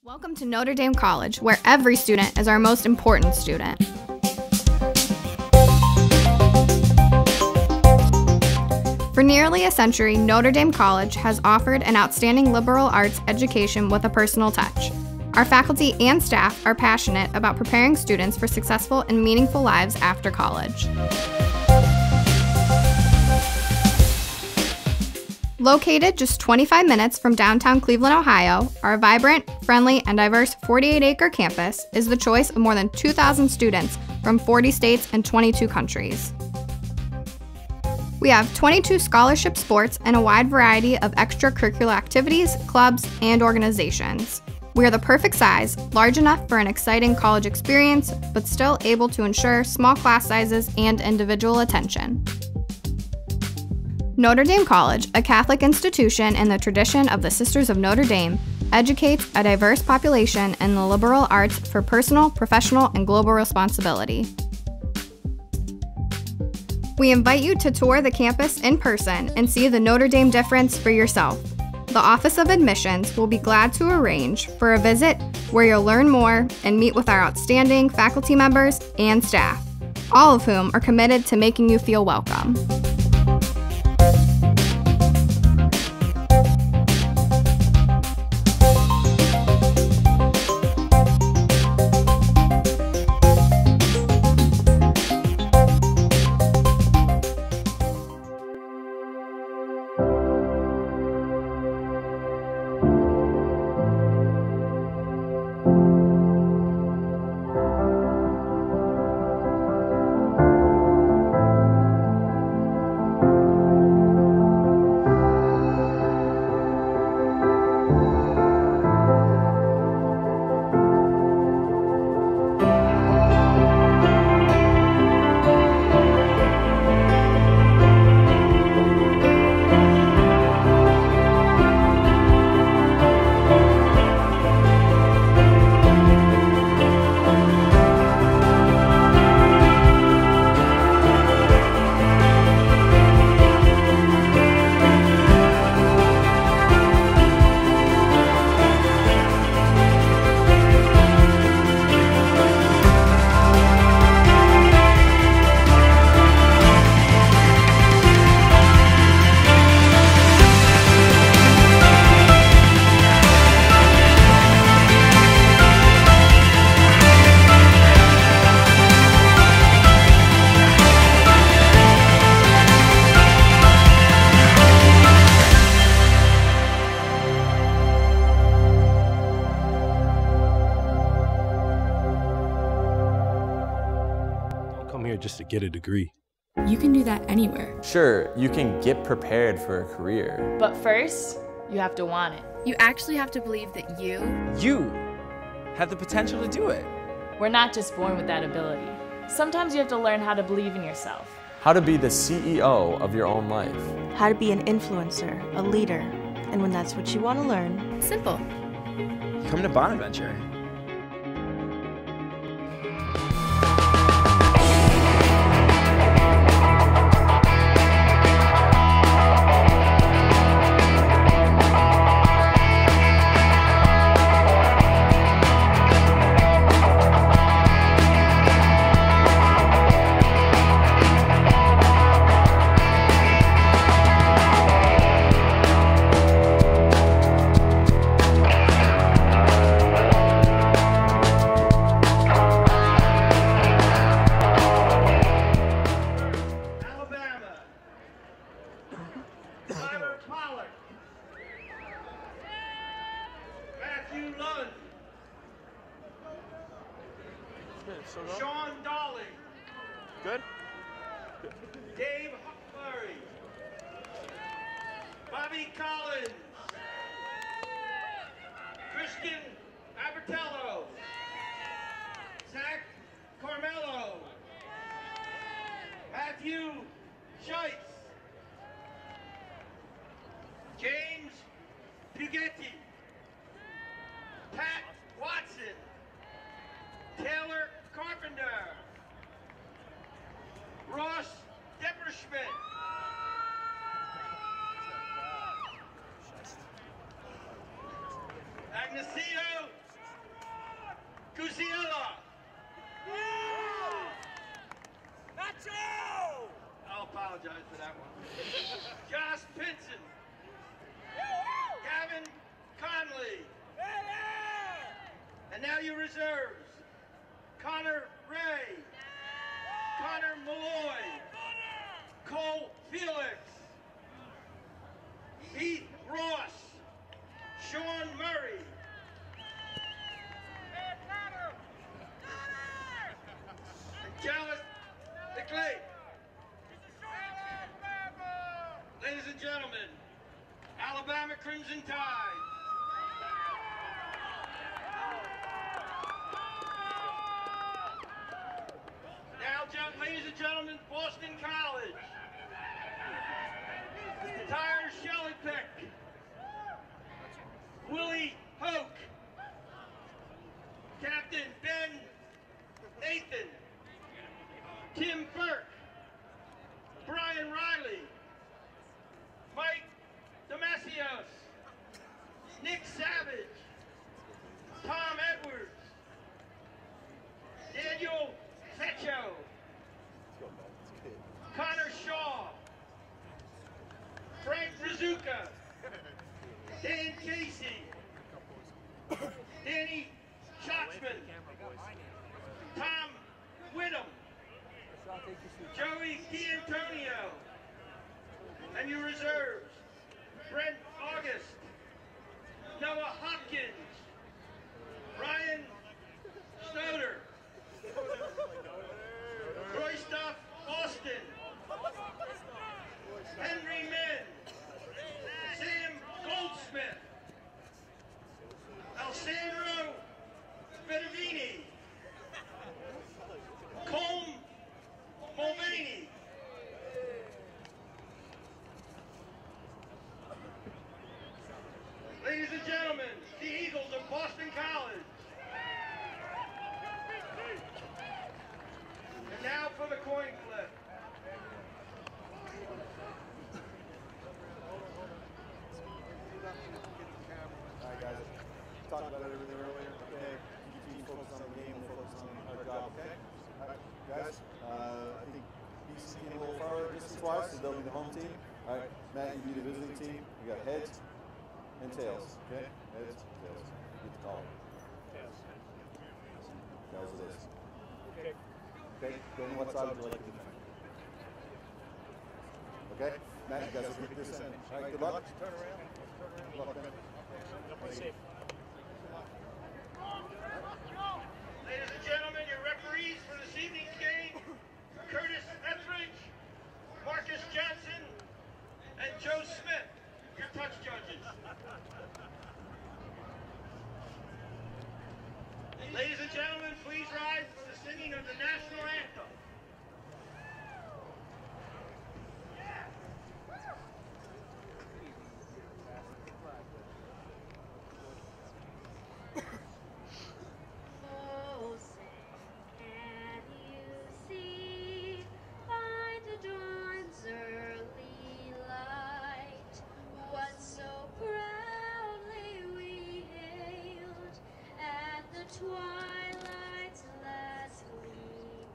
Welcome to Notre Dame College, where every student is our most important student. For nearly a century, Notre Dame College has offered an outstanding liberal arts education with a personal touch. Our faculty and staff are passionate about preparing students for successful and meaningful lives after college. Located just 25 minutes from downtown Cleveland, Ohio, our vibrant, friendly, and diverse 48-acre campus is the choice of more than 2,000 students from 40 states and 22 countries. We have 22 scholarship sports and a wide variety of extracurricular activities, clubs, and organizations. We are the perfect size, large enough for an exciting college experience, but still able to ensure small class sizes and individual attention. Notre Dame College, a Catholic institution in the tradition of the Sisters of Notre Dame, educates a diverse population in the liberal arts for personal, professional, and global responsibility. We invite you to tour the campus in person and see the Notre Dame difference for yourself. The Office of Admissions will be glad to arrange for a visit where you'll learn more and meet with our outstanding faculty members and staff, all of whom are committed to making you feel welcome. Come here just to get a degree. You can do that anywhere. Sure, you can get prepared for a career. But first, you have to want it. You actually have to believe that you have the potential to do it. We're not just born with that ability. Sometimes you have to learn how to believe in yourself. How to be the CEO of your own life. How to be an influencer, a leader, and when that's what you want to learn. Simple. Come to Bonaventure. Sean Dolly. Good. Dave Murray. Bobby Collins. Christian Abertello. Zach Carmelo. Matthew Scheitz. James Pugetti. Pat Watson. Taylor Carpenter. Ross Depperschmidt. Agnesio Guziella. Nacho! I'll apologize for that one. Josh Pinson. Gavin Conley. And now your reserves. Connor Ray. Connor Malloy. Cole Felix. Heath Ross. Sean Murray. And Dallas McClay. Ladies and gentlemen, Alabama Crimson Tide. Now, ladies and gentlemen, Boston College. Tyre Shellypick. Willie Hoke. Captain Ben Nathan. Tim Burke. Brian Riley. Mike Demasios. Nick Savage. Tom Edwards. Daniel Fecho. Connor Shaw. Frank Rizuka. Dan Casey. Danny Schatzman. Tom Whittam. Joey D'Antonio. And your reserves, Brent August, Noah Hopkins, Ryan Snowder, Roystoff Austin, Henry Min, Sam Goldsmith, Alessandro Bettavini, Colm Mulvaney. Ladies and gentlemen, the Eagles of Boston College. And now for the coin flip. All right, guys. Talked about everything earlier. Okay. Keep team focused on the game. We'll focus on our job. Okay. All right, guys. I think BC came a little farther distance-wise, so they'll be the home team. All right, Matt, you be the visiting team. We got heads and tails. Okay. Heads, tails. Get the call. Tails. Tails it is. Okay. Okay. Go on what side would you like to defend? Okay. Matt, you guys will get this in. All right. Good luck. Turn around. Good luck, man. Safe. Ladies and gentlemen, your referees for this evening's game, Curtis Etheridge, Marcus Johnson, and Joe Smith, your touch judges. Ladies and gentlemen, please rise for the singing of the national anthem. Oh, say, can you see by the dawn's early light what so proudly we hailed at the twilight's last gleaming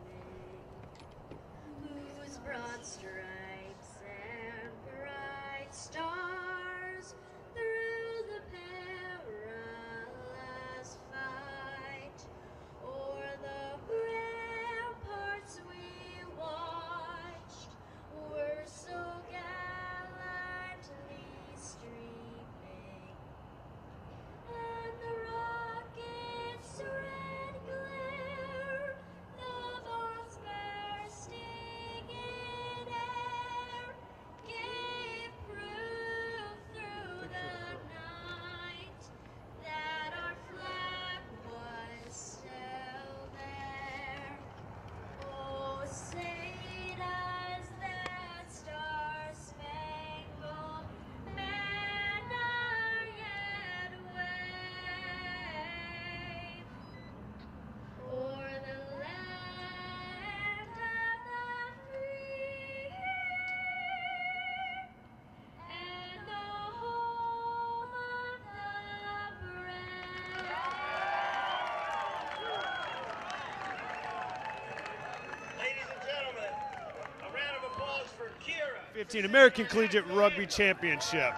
2015 American Collegiate Rugby Championship.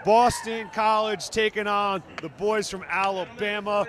Boston College taking on the boys from Alabama.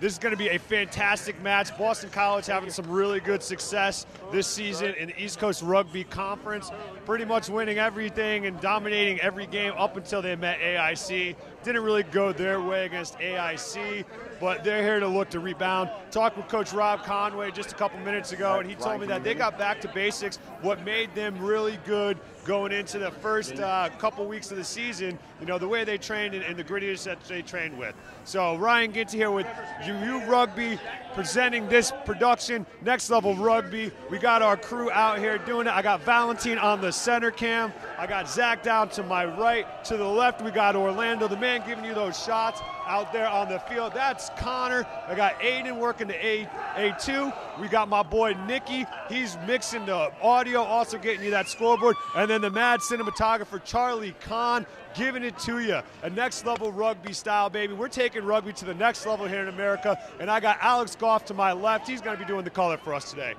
This is going to be a fantastic match. Boston College having some really good success this season in the East Coast Rugby Conference, pretty much winning everything and dominating every game up until they met AIC. Didn't really go their way against AIC, but they're here to look to rebound. Talked with Coach Rob Conway just a couple minutes ago, and he told me that they got back to basics. What made them really good going into the first couple weeks of the season, you know, the way they trained and the grittiness that they trained with. So Ryan Ginty here with UU Rugby presenting this production, Next Level Rugby. We got our crew out here doing it. I got Valentine on the center cam. I got Zach down to my right. To the left, we got Orlando, the man giving you those shots out there on the field. That's Connor. I got Aiden working the A2. We got my boy Nicky. He's mixing the audio, also getting you that scoreboard. And then the mad cinematographer, Charlie Kahn, giving it to you. A next level rugby style, baby. We're taking rugby to the next level here in America. And I got Alex Goff to my left. He's going to be doing the color for us today.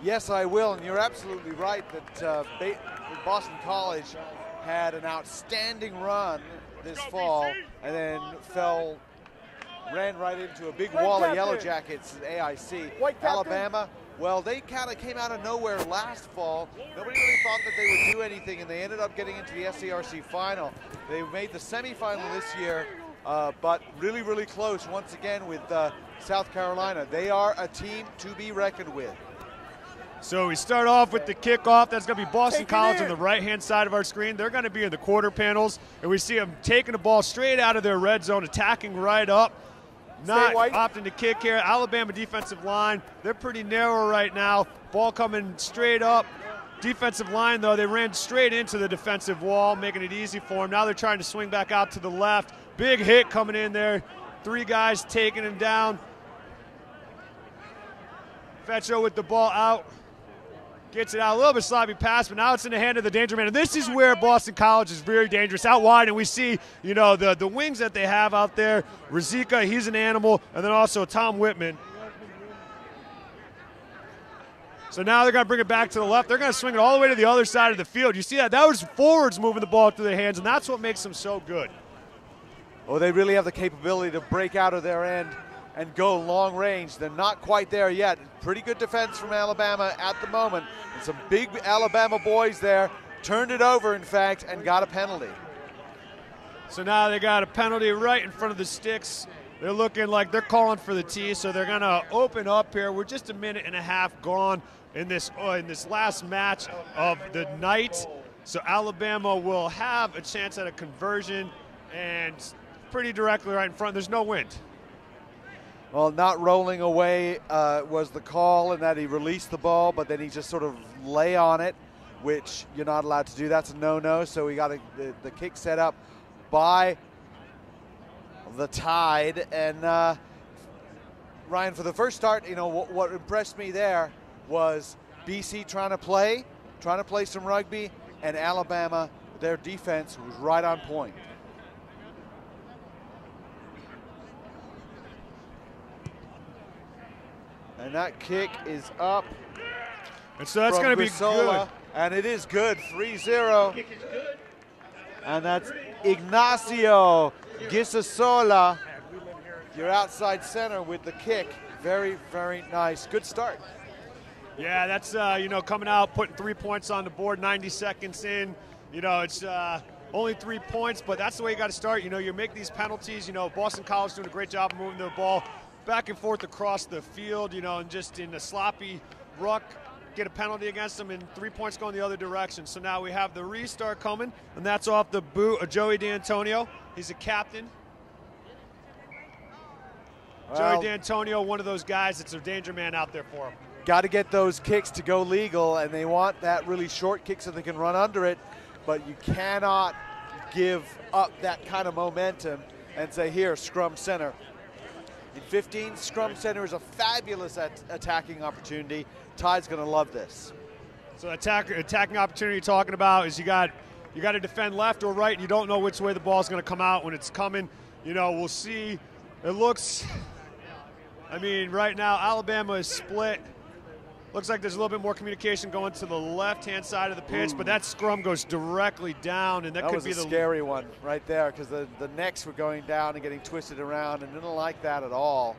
Yes, I will, and you're absolutely right that Boston College had an outstanding run this fall and then ran right into a big wall of Yellow Jackets at AIC. Alabama, well, they kind of came out of nowhere last fall. Nobody really thought that they would do anything, and they ended up getting into the ACRC final. They made the semifinal this year, but really, really close once again with South Carolina. They are a team to be reckoned with. So we start off with the kickoff. That's going to be Boston College on the right-hand side of our screen. They're going to be in the quarter panels, and we see them taking the ball straight out of their red zone, attacking right up. Not opting to kick here. Alabama defensive line, they're pretty narrow right now. Ball coming straight up. Defensive line, though, they ran straight into the defensive wall, making it easy for them. Now they're trying to swing back out to the left. Big hit coming in there. 3 guys taking him down. Fetcho with the ball out. Gets it out, a little bit sloppy pass, but now it's in the hand of the danger man. And this is where Boston College is very dangerous. Out wide, and we see, you know, the wings that they have out there. Rizika, he's an animal, and then also Tom Whitman. So now they're going to bring it back to the left. They're going to swing it all the way to the other side of the field. You see that? That was forwards moving the ball through their hands, and that's what makes them so good. Oh, they really have the capability to break out of their end and go long range. They're not quite there yet. Pretty good defense from Alabama at the moment. And some big Alabama boys there. Turned it over, in fact, and got a penalty. So now they got a penalty right in front of the sticks. They're looking like they're calling for the tee, so they're going to open up here. We're just a minute and a half gone in this last match of the night. So Alabama will have a chance at a conversion, and pretty directly right in front. There's no wind. Well, not rolling away was the call, and that he released the ball, but then he just sort of lay on it, which you're not allowed to do. That's a no-no. So we got the kick set up by the Tide. And Ryan, for the first start, you know, what impressed me there was BC trying to play some rugby, and Alabama, their defense was right on point. And that kick is up. And so that's going to be good. And it is good, 3-0. And that's Ignacio Gisasola, your outside center with the kick. Very, very nice. Good start. Yeah, that's, you know, coming out, putting 3 points on the board, 90 seconds in. You know, it's only 3 points, but that's the way you got to start. You know, you make these penalties. You know, Boston College doing a great job of moving the ball back and forth across the field, you know, and just in a sloppy ruck, get a penalty against them, and 3 points going the other direction. So now we have the restart coming, and that's off the boot of Joey D'Antonio. He's a captain. Well, Joey D'Antonio, one of those guys that's a danger man out there for him. Got to get those kicks to go legal, and they want that really short kick so they can run under it, but you cannot give up that kind of momentum and say, here, scrum center. In 15, scrum center is a fabulous attacking opportunity. Tide's going to love this. So attacking opportunity you're talking about is you got to defend left or right, and you don't know which way the ball's going to come out when it's coming. You know, we'll see. It looks, I mean, right now Alabama is split. Looks like there's a little bit more communication going to the left-hand side of the pitch, but that scrum goes directly down, and that could was be a the scary one right there, because the necks were going down and getting twisted around, and didn't like that at all.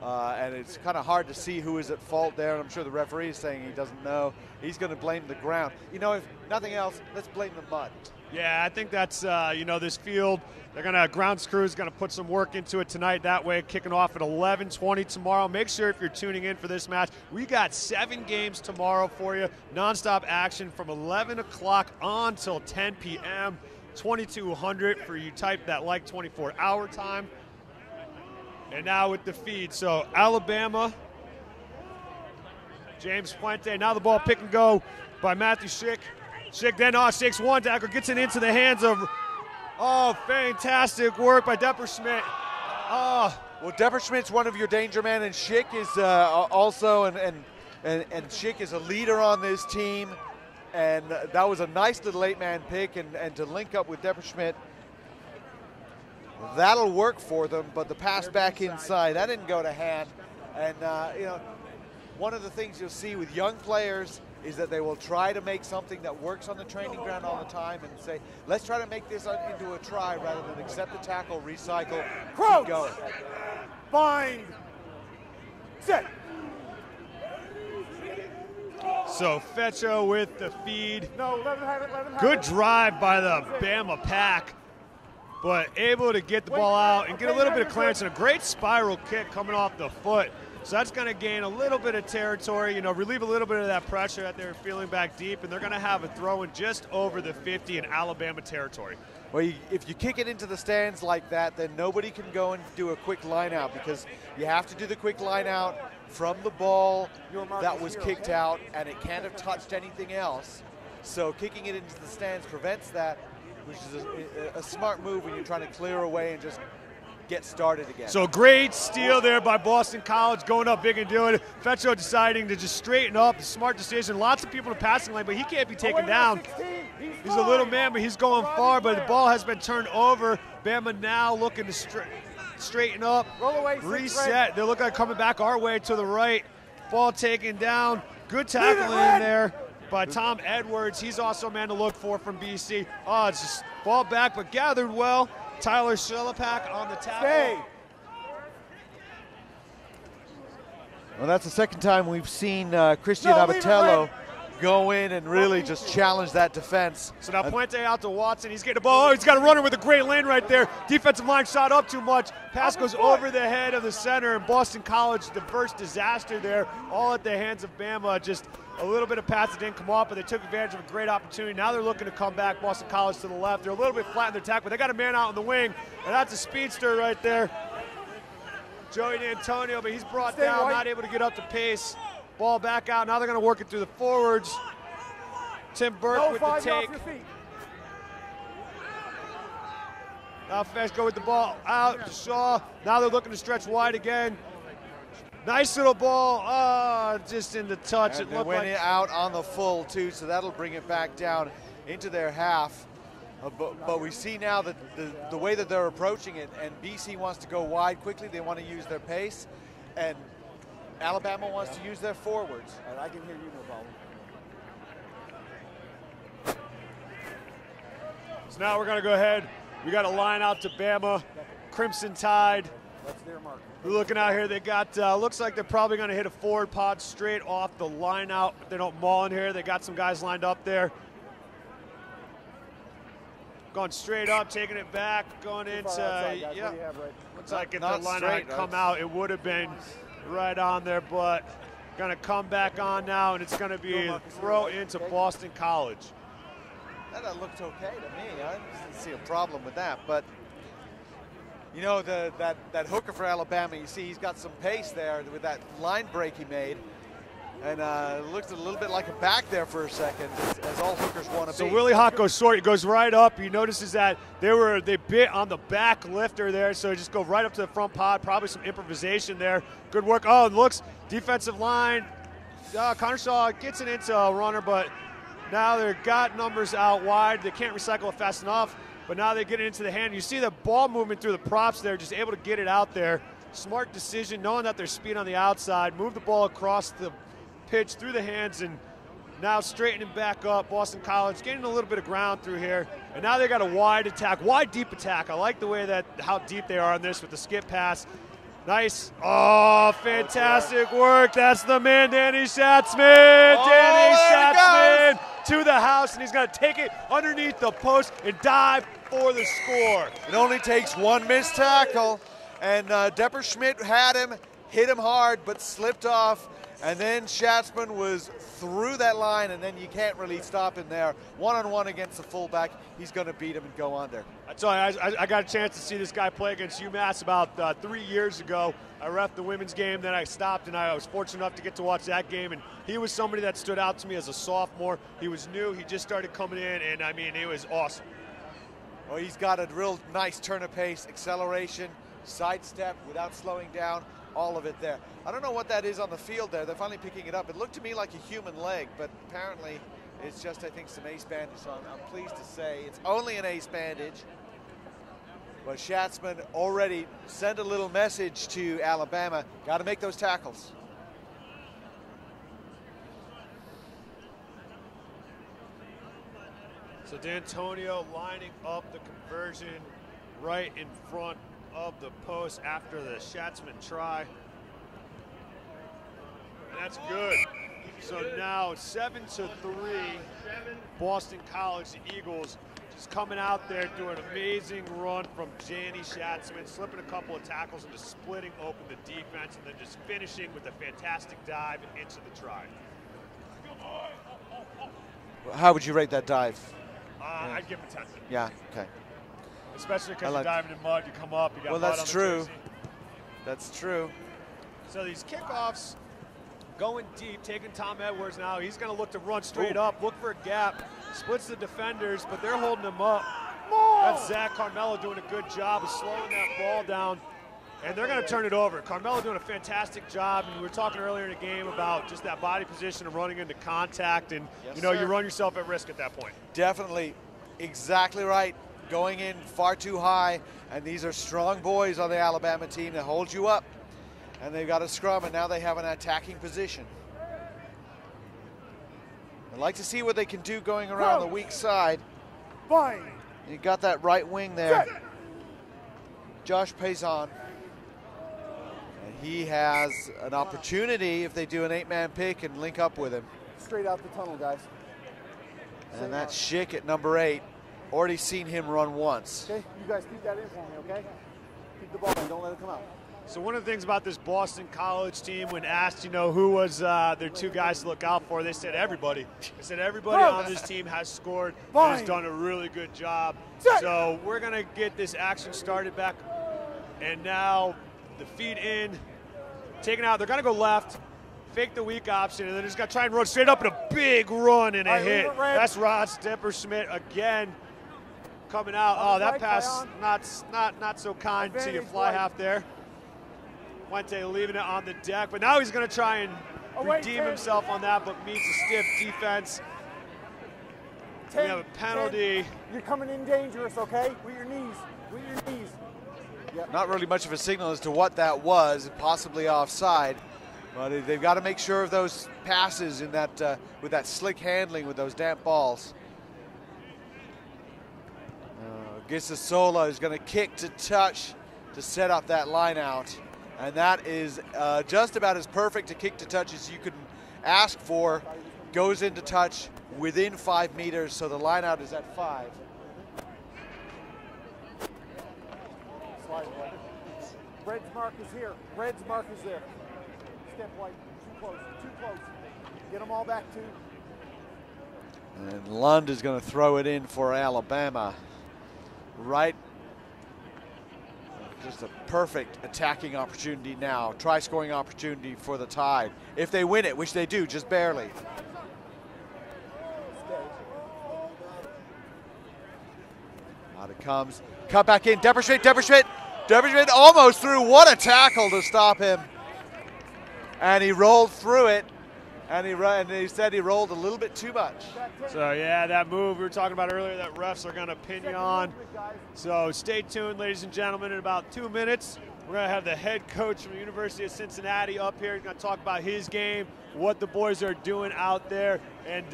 And it's kind of hard to see who is at fault there, and I'm sure the referee is saying he doesn't know. He's going to blame the ground. You know, if nothing else, let's blame the mud. Yeah, I think that's, you know, this field, they're going to, grounds crew is going to put some work into it tonight. That way, kicking off at 11:20 tomorrow. Make sure if you're tuning in for this match, we got 7 games tomorrow for you. Nonstop action from 11 o'clock on till 10 p.m. 2200 for you type that like 24-hour time. And now with the feed. So Alabama, James Fuente. Now the ball pick and go by Matthew Schick. Schick then shakes one tackle, gets it into the hands of, fantastic work by Depperschmidt. Well, Depperschmidt's one of your danger men, and Schick is also, and Schick is a leader on this team. And that was a nice little 8-man pick, and to link up with Depperschmidt, that'll work for them. But the pass back inside, that didn't go to hand. And, you know, one of the things you'll see with young players is that they will try to make something that works on the training ground all the time and say, let's try to make this into a try rather than accept the tackle, recycle, keep going. Bind. Set. So Fecho with the feed. No, let him have it, let him have Good it. drive by the Bama pack, but able to get the ball out and get a little bit of clearance, and a great spiral kick coming off the foot. So that's going to gain a little bit of territory, you know, relieve a little bit of that pressure that they're feeling back deep, and they're going to have a throw in just over the 50 in Alabama territory. Well, if you kick it into the stands like that, then nobody can go and do a quick line out, because you have to do the quick line out from the ball that was kicked out, and it can't have touched anything else. So kicking it into the stands prevents that, which is a smart move when you're trying to clear away and just get started again. So great steal there by Boston College, going up big and doing it. Fecho deciding to just straighten up. Smart decision. Lots of people in the passing lane, but he can't be taken down. He's a little man, but he's going far, but the ball has been turned over. Bama now looking to straighten up, reset. They look like coming back our way to the right. Ball taken down. Good tackling in there by Tom Edwards. He's also a man to look for from BC. It's just ball back, but gathered well. Tyler Shilipak on the tackle. Well, that's the second time we've seen Christian Abatello go in and really just challenge that defense. So now Puente out to Watson. He's getting the ball. He's got a runner with a great lane right there. Defensive line shot up too much. Pass goes over the head of the center, and Boston College, the first disaster there, all at the hands of Bama. Just a little bit of pass that didn't come off, but they took advantage of a great opportunity. Now they're looking to come back. Boston College to the left. They're a little bit flat in their attack, but they got a man out in the wing, and that's a speedster right there. Joey D'Antonio, but he's brought down, not able to get up to pace. Ball back out. Now they're going to work it through the forwards. Tim Burke with the take. Now Fesh go with the ball out to Shaw. Now they're looking to stretch wide again. Nice little ball, just in the touch. And it looked went like out on the full too, so that'll bring it back down into their half. But we see now that the way that they're approaching it, and BC wants to go wide quickly. They want to use their pace, and Alabama wants to use their forwards. And I can hear you, no problem. So now we're going to go ahead. We got a line out to Bama, Crimson Tide. That's their mark. We're looking out here. They got, looks like they're probably going to hit a forward pod straight off the line out. If they don't maul in here, they got some guys lined up there. Going straight up, taking it back, going into, yeah. Looks like if the line had come out, it would have been right on there, but going to come back on now, and it's going to be a throw into Boston College. That looked okay to me. I didn't see a problem with that, but you know, that hooker for Alabama, you see he's got some pace there with that line break he made, and looked a little bit like a back there for a second, as all hookers want to be. So Willie Hawk goes short. He goes right up. He notices that they bit on the back lifter there, so just go right up to the front pod. Probably some improvisation there. Good work. Oh, it looks defensive line. Connor Shaw gets it into a runner, but now they've got numbers out wide. They can't recycle it fast enough, but now they get it into the hand. You see the ball movement through the props there, just able to get it out there. Smart decision, knowing that there's speed on the outside. Move the ball across the pitch through the hands and now straightening back up. Boston College gaining a little bit of ground through here. And now they got a wide attack, wide deep attack. I like the way that how deep they are on this with the skip pass. Nice. Oh, fantastic work. That's the man, Danny Schatzman. Danny Schatzman to the house, and he's going to take it underneath the post and dive for the score. It only takes one missed tackle, and Depperschmidt had him, hit him hard, but slipped off. And then Schatzman was through that line, and then you can't really stop him there. One-on-one against the fullback, he's going to beat him and go under. I tell you, I got a chance to see this guy play against UMass about 3 years ago. I reffed the women's game, then I stopped, and I was fortunate enough to get to watch that game. And he was somebody that stood out to me as a sophomore. He was new. He just started coming in, and, I mean, it was awesome. Well, he's got a real nice turn of pace, acceleration, sidestep without slowing down. All of it there. I don't know what that is on the field there. They're finally picking it up. It looked to me like a human leg, but apparently it's just, I think, some ace bandage on. I'm pleased to say it's only an ace bandage. But Schatzman already sent a little message to Alabama. Got to make those tackles. So D'Antonio lining up the conversion right in front of the post after the Schatzman try. And that's good. So now 7-3, Boston College, the Eagles, just coming out there doing an amazing run from Danny Schatzman, slipping a couple of tackles and just splitting open the defense, and then just finishing with a fantastic dive into the try. How would you rate that dive? I'd give him a 10. Yeah, okay. Especially because you're diving in mud, you come up, you got well, mud that's on the true. jersey. That's true. So these kickoffs going deep, taking Tom Edwards now. He's going to look to run straight up, look for a gap, splits the defenders, but they're holding him up. That's Zach Carmelo doing a good job of slowing that ball down, and they're going to turn it over. Carmelo doing a fantastic job, and we were talking earlier in the game about just that body position of running into contact, and you run yourself at risk at that point. Definitely, exactly right. Going in far too high, and these are strong boys on the Alabama team that hold you up. And they've got a scrum, and now they have an attacking position. I'd like to see what they can do going around the weak side. Fine. You got that right wing there. Josh Payson. And he has an opportunity if they do an 8-man pick and link up with him. Straight out the tunnel, guys. And that's Schick at number 8. Already seen him run once. Okay, you guys keep that in for me, okay? Keep the ball in, don't let it come out. So one of the things about this Boston College team, when asked, who was their 2 guys to look out for, they said everybody. They said everybody on this team has scored and has done a really good job. So we're going to get this action started back. And now the feed in, taken out. They're going to go left, fake the weak option, and they're just going to try and run straight up in a big run and a hit. That's Rod Depperschmidt again coming out. Oh, that pass not so kind to your fly half there. Fuente leaving it on the deck, but now he's going to try and redeem himself on that, but meets a stiff defense. We have a penalty. You're coming in dangerous, okay? With your knees. With your knees. Yep. Not really much of a signal as to what that was, possibly offside. But they've got to make sure of those passes in that with that slick handling with those damp balls. Gisasola is going to kick to touch to set up that line out. And that is just about as perfect a kick to touch as you could ask for. Goes into touch within 5 meters, so the line out is at 5. Red's mark is here. Red's mark is there. Step white. Too close. Too close. Get them all back, too. And Lund is going to throw it in for Alabama. Right. Just a perfect attacking opportunity now. Try scoring opportunity for the Tide. If they win it, which they do, just barely. Out it comes. Cut back in. Depperschmidt almost through. What a tackle to stop him. And he rolled through it. And he said he rolled a little bit too much. So yeah, that move we were talking about earlier that refs are going to pin you on. So stay tuned, ladies and gentlemen. In about 2 minutes, we're going to have the head coach from the University of Cincinnati up here. He's going to talk about his game, what the boys are doing out there, and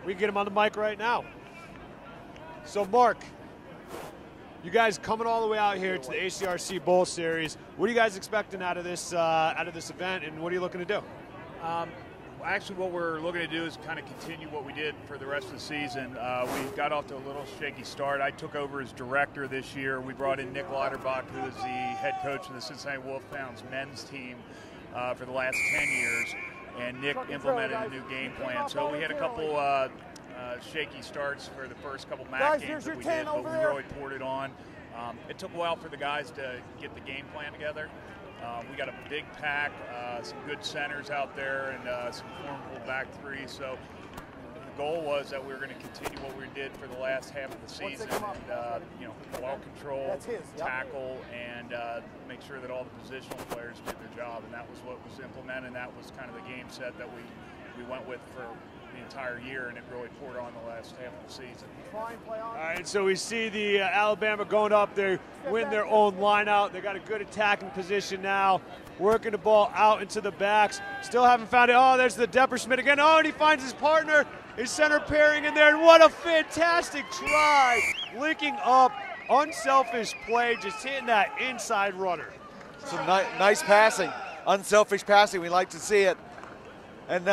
we can get him on the mic right now. So Mark, you guys coming all the way out here to the ACRC Bowl Series. What are you guys expecting out of this event, and what are you looking to do? Actually, what we're looking to do is kind of continue what we did for the rest of the season. We got off to a little shaky start. I took over as director this year. We brought in Nick Lauterbach, who is the head coach of the Cincinnati Wolfhounds men's team for the last 10 years, and Nick implemented a new game plan. So we had a couple shaky starts for the first couple MAC games that we did, but we really poured it on. It took a while for the guys to get the game plan together. We got a big pack, some good centers out there, and some formidable back three. So the goal was that we were going to continue what we did for the last half of the season, and ball control, tackle, and make sure that all the positional players did their job. And that was what was implemented. And that was kind of the game set that we went with for the entire year, and it really poured on the last half of the season. All right, so we see the Alabama going up there, win their own line out. They got a good attacking position now, working the ball out into the backs. Still haven't found it. Oh, there's the Depperschmidt again. Oh, and he finds his partner, his center pairing in there, and what a fantastic try. Linking up, unselfish play, just hitting that inside runner. Some nice passing, unselfish passing. We like to see it. And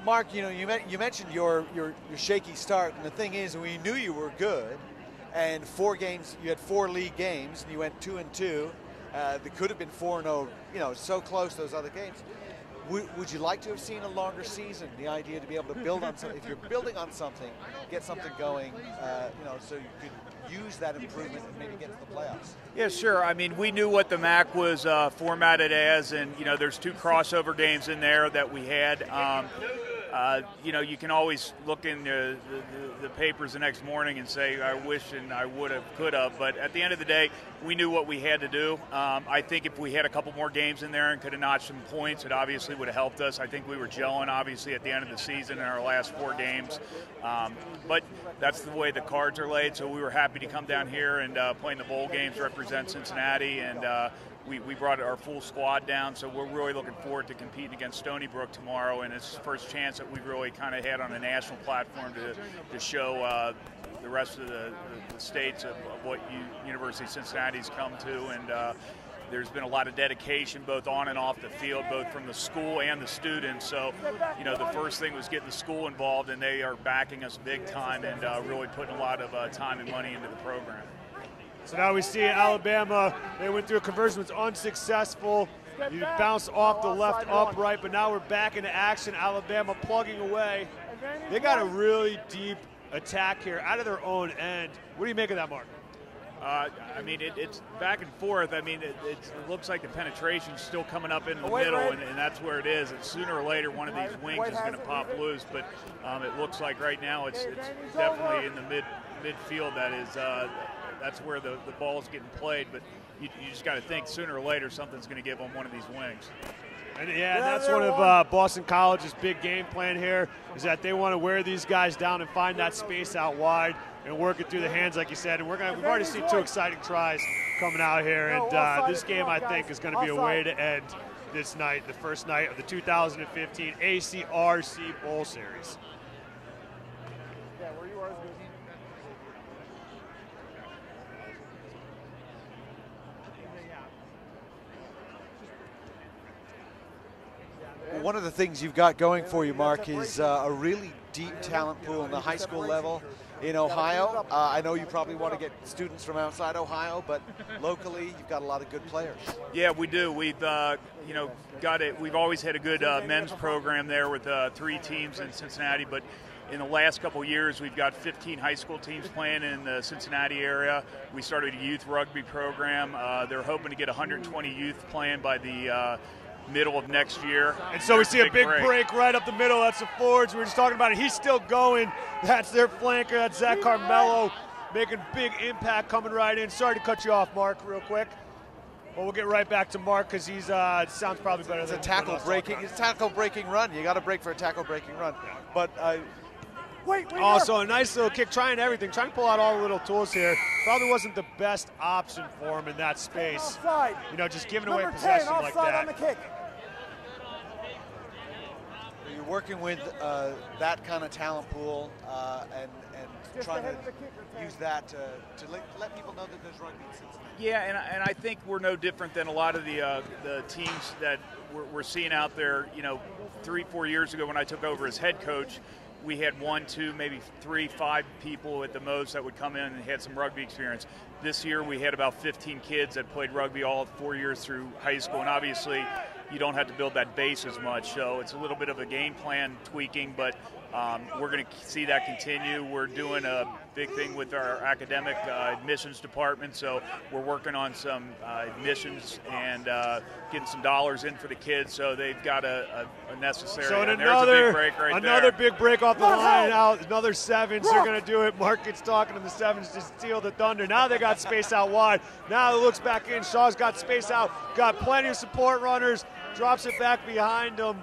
Mark, you mentioned your shaky start, and the thing is, we knew you were good, and 4 games, you had 4 league games, and you went 2-2. They could have been 4-0, so close those other games. Would you like to have seen a longer season? The idea to be able to build on something. If you're building on something, get something going, so you could use that improvement and maybe get to the playoffs. Yeah, sure. I mean, we knew what the MAC was formatted as, and there's 2 crossover games in there that we had. You can always look in the papers the next morning and say, I wish and I would have, could have. But at the end of the day, we knew what we had to do. I think if we had a couple more games in there and could have notched some points, it obviously would have helped us. I think we were gelling, obviously, at the end of the season in our last 4 games. But that's the way the cards are laid. So we were happy to come down here and play in the bowl games, represent Cincinnati, and we brought our full squad down, so we're really looking forward to competing against Stony Brook tomorrow, and it's the first chance that we've really kind of had on a national platform to show the rest of the states of what University of Cincinnati's come to, and there's been a lot of dedication both on and off the field, both from the school and the students. So, the first thing was getting the school involved, and they are backing us big time and really putting a lot of time and money into the program. So now we see Alabama, they went through a conversion, was unsuccessful. You bounced off the left upright, but now we're back into action. Alabama plugging away. They got a really deep attack here out of their own end. What do you make of that, Mark? I mean, it's back and forth. I mean, it looks like the penetration's still coming up in the middle, and that's where it is. And sooner or later, one of these wings is going to pop loose. But it looks like right now it's definitely in the midfield. That's where the ball is getting played. But you just got to think sooner or later something's going to give them one of these wings. And that's one of Boston College's big game plan here, is that they want to wear these guys down and find that space out wide and work it through the hands, like you said. And we've already seen 2 exciting tries coming out here. And this game, I think, is going to be a way to end this night, the first night of the 2015 ACRC Bowl Series. Yeah, where you are is good. One of the things you've got going for you, Mark, is a really deep talent pool on the high school level in Ohio. I know you probably want to get students from outside Ohio, but locally you've got a lot of good players. Yeah, we do. We've got it. We've always had a good men's program there with 3 teams in Cincinnati, but in the last couple of years, we've got 15 high school teams playing in the Cincinnati area. We started a youth rugby program. They're hoping to get 120 youth playing by the middle of next year. And so we see a big break right up the middle. That's the forwards. We were just talking about it. He's still going. That's their flanker. That's Zach Carmelo making big impact coming right in. Sorry to cut you off, Mark, real quick. Well, we'll get right back to Mark because he's sounds probably better. It's than a tackle breaking. It's a tackle breaking run. You got to break for a tackle breaking run. But also a nice little kick, trying everything, trying to pull out all the little tools here. Probably wasn't the best option for him in that space. You know, just giving away possession like that. On the kick. You're working with that kind of talent pool and trying to use that to let people know that there's rugby in Cincinnati. Yeah, and I think we're no different than a lot of the teams that we're seeing out there. You know, 3-4 years ago when I took over as head coach, we had 1, 2, maybe 3, 5 people at the most that would come in and had some rugby experience. This year we had about 15 kids that played rugby all 4 years through high school, and obviously you don't have to build that base as much, so it's a little bit of a game plan tweaking, but we're going to see that continue. We're doing a big thing with our academic admissions department, so we're working on some admissions and getting some dollars in for the kids, so they've got a necessary. So and another there's a big break right another there. big break off the line out. Another sevens. They're going to do it. Market's talking to the sevens to steal the thunder. Now they got space out wide. Now it looks back in. Shaw's got space out. Got plenty of support runners. Drops it back behind him.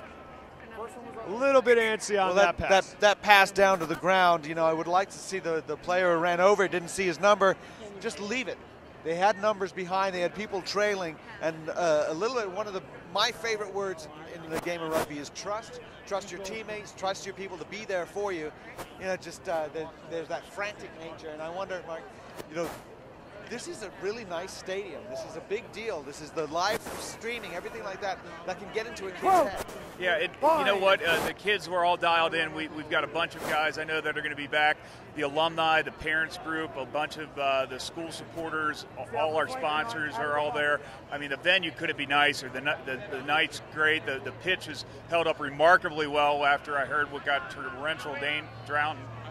A little bit antsy on that pass. That pass down to the ground, you know, I would like to see the player who ran over, didn't see his number, just leave it. They had numbers behind, they had people trailing, and a little bit, one of my favorite words in the game of rugby is trust. Trust your teammates, trust your people to be there for you. You know, just there's that frantic nature, and I wonder, Mark, you know, this is a really nice stadium. This is a big deal. This is the live streaming, everything like that can get into a kid's head. Yeah, you know what? The kids were all dialed in. We've got a bunch of guys I know that are going to be back. The alumni, the parents group, a bunch of the school supporters, all our sponsors are all there. I mean, the venue couldn't be nicer. The night's great. The pitch has held up remarkably well after I heard what got torrential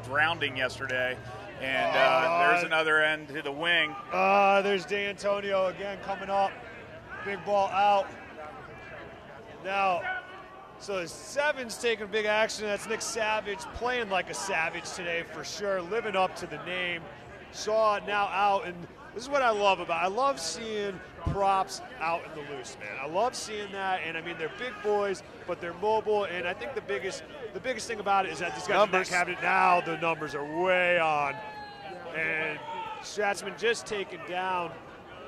drowning yesterday. And there's another end to the wing. There's D'Antonio again coming up. Big ball out. Now, so the sevens taking big action. That's Nick Savage playing like a savage today for sure, living up to the name. Shaw now out, and this is what I love about it. I love seeing props out in the loose, man. I love seeing that, and I mean, they're big boys, but they're mobile, and I think the biggest thing about it is that these guys are having it now. The numbers are way on, and Stratzman just taken down.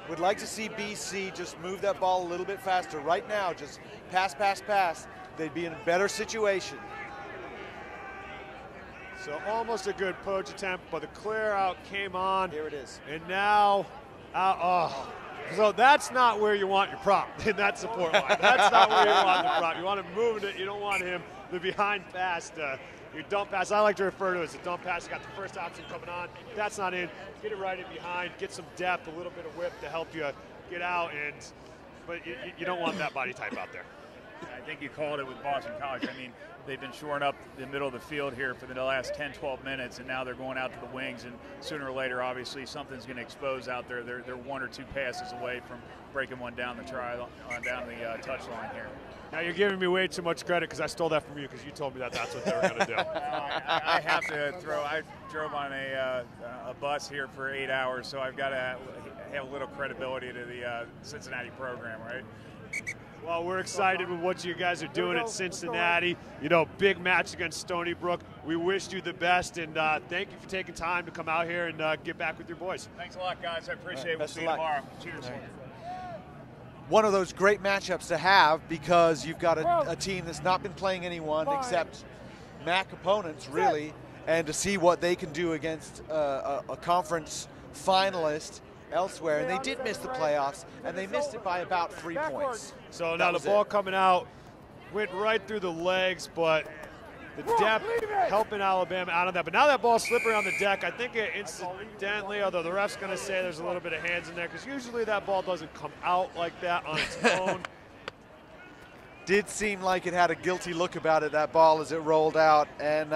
Would like to see BC just move that ball a little bit faster. Right now, just pass, pass, pass. They'd be in a better situation. So almost a good poach attempt, but the clear out came on. Here it is. And now, so that's not where you want your prop in that support line. That's not where you want the prop. You want him moving it. You don't want him the behind pass, your dump pass. I like to refer to it as a dump pass. You got the first option coming on. That's not in. Get it right in behind. Get some depth, a little bit of whip to help you get out. But you don't want that body type out there. I think you called it with Boston College. I mean, they've been shoring up the middle of the field here for the last 10, 12 minutes, and now they're going out to the wings, and sooner or later, obviously, something's going to expose out there. They're 1 or 2 passes away from breaking one down the touchline here. Now you're giving me way too much credit because I stole that from you because you told me that that's what they were going to do. I have to throw. I drove on a bus here for 8 hours, so I've got to have a little credibility to the Cincinnati program, right? Well, we're excited with what you guys are doing at Cincinnati. You know, big match against Stony Brook. We wish you the best, and thank you for taking time to come out here and get back with your boys. Thanks a lot, guys. I appreciate it. We'll see you tomorrow. Cheers. One of those great matchups to have because you've got a team that's not been playing anyone except MAC opponents, really, and to see what they can do against a conference finalist elsewhere. And they did miss the playoffs, and they missed it by about 3 points. So now the ball coming out went right through the legs, but the depth helping Alabama out on that. But now that ball's slippery on the deck. I think it incidentally, although the ref's going to say there's a little bit of hands in there, because usually that ball doesn't come out like that on its own. Did seem like it had a guilty look about it, that ball, as it rolled out. And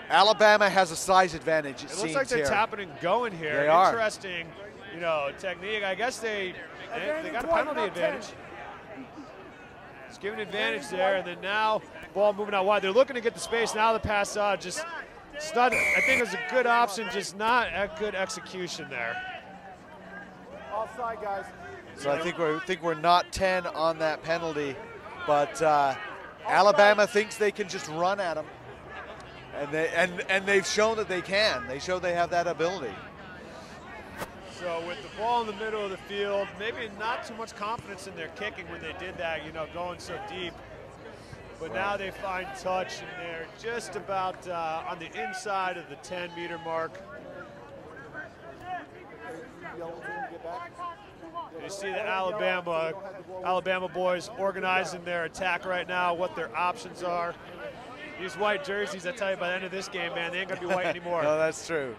Alabama has a size advantage, it seems. It looks like they're tapping and going here. They are. Interesting, you know, technique. I guess they got a penalty advantage. It's giving advantage there, and then now ball moving out wide. They're looking to get the space. Now the pass just not. I think it was a good option, just not a good execution there. offside, guys. So I think we're not 10 on that penalty, but Alabama thinks they can just run at them, and they've shown that they can. They show they have that ability. So with the ball in the middle of the field, maybe not too much confidence in their kicking when they did that, you know, going so deep. But now they find touch, and they're just about on the inside of the 10-meter mark. You see the Alabama boys organizing their attack right now, what their options are. These white jerseys, I tell you, by the end of this game, man, they ain't gonna be white anymore. No, that's true.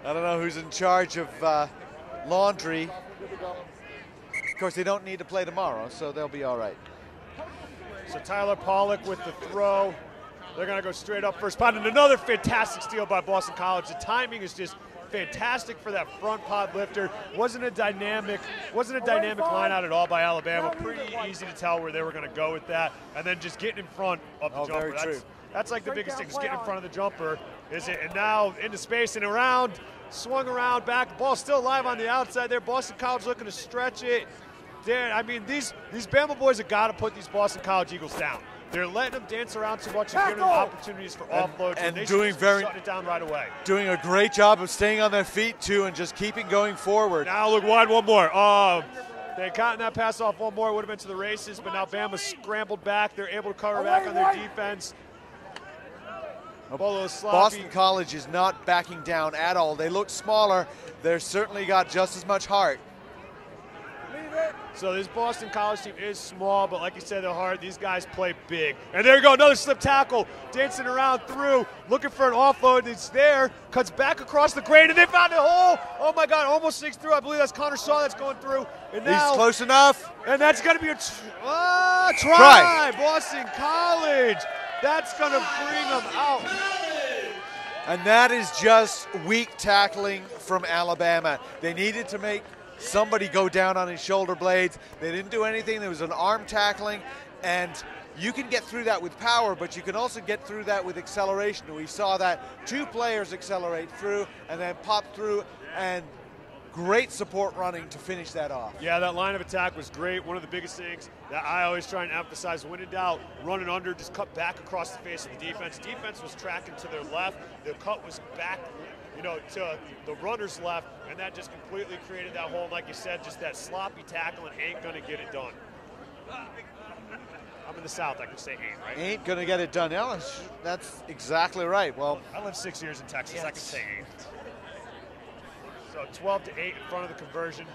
I don't know who's in charge of laundry. Of course, they don't need to play tomorrow, so they'll be all right. So Tyler Pollock with the throw. They're gonna go straight up first pod, and another fantastic steal by Boston College. The timing is just fantastic for that front pod lifter. Wasn't a dynamic line out at all by Alabama. Pretty easy to tell where they were going to go with that, and then just getting in front of the jumper. Very true. That's like the biggest thing, is getting in front of the jumper. And now into space and around, swung around back. The ball's still alive on the outside there. Boston College looking to stretch it. I mean, these Bama boys have got to put these Boston College Eagles down. They're letting them dance around too much and giving them opportunities for offloads, and they should shut it down right away. Doing a great job of staying on their feet too, and just keeping going forward. Now look wide, one more. They had gotten that pass off one more, it would have been to the races, but now Bama scrambled back. They're able to cover back on their defense. Boston College is not backing down at all. They look smaller. They're certainly got just as much heart. So this Boston College team is small, but like you said, they're hard. These guys play big. And there you go, another slip tackle. Dancing around through, looking for an offload. It's there, cuts back across the grain, and they found a hole. Oh my God, almost sneaks through. I believe that's Connor Shaw that's going through. And now, he's close enough. And that's going to be a try. Boston College. That's going to bring them out. And that is just weak tackling from Alabama. They needed to make somebody go down on his shoulder blades. They didn't do anything. There was an arm tackling, and you can get through that with power, but you can also get through that with acceleration. We saw that two players accelerate through and then pop through, and great support running to finish that off. Yeah, that line of attack was great. One of the biggest things that I always try and emphasize, when in doubt, running under, just cut back across the face of the defense. Defense was tracking to their left. The cut was back, you know, to the runner's left, and that just completely created that hole. And like you said, just that sloppy tackling ain't going to get it done. I'm in the South, I can say ain't, right? Ain't going to get it done. Yeah, that's exactly right. Well, I lived 6 years in Texas, I can say ain't. So 12-8 in front of the conversion.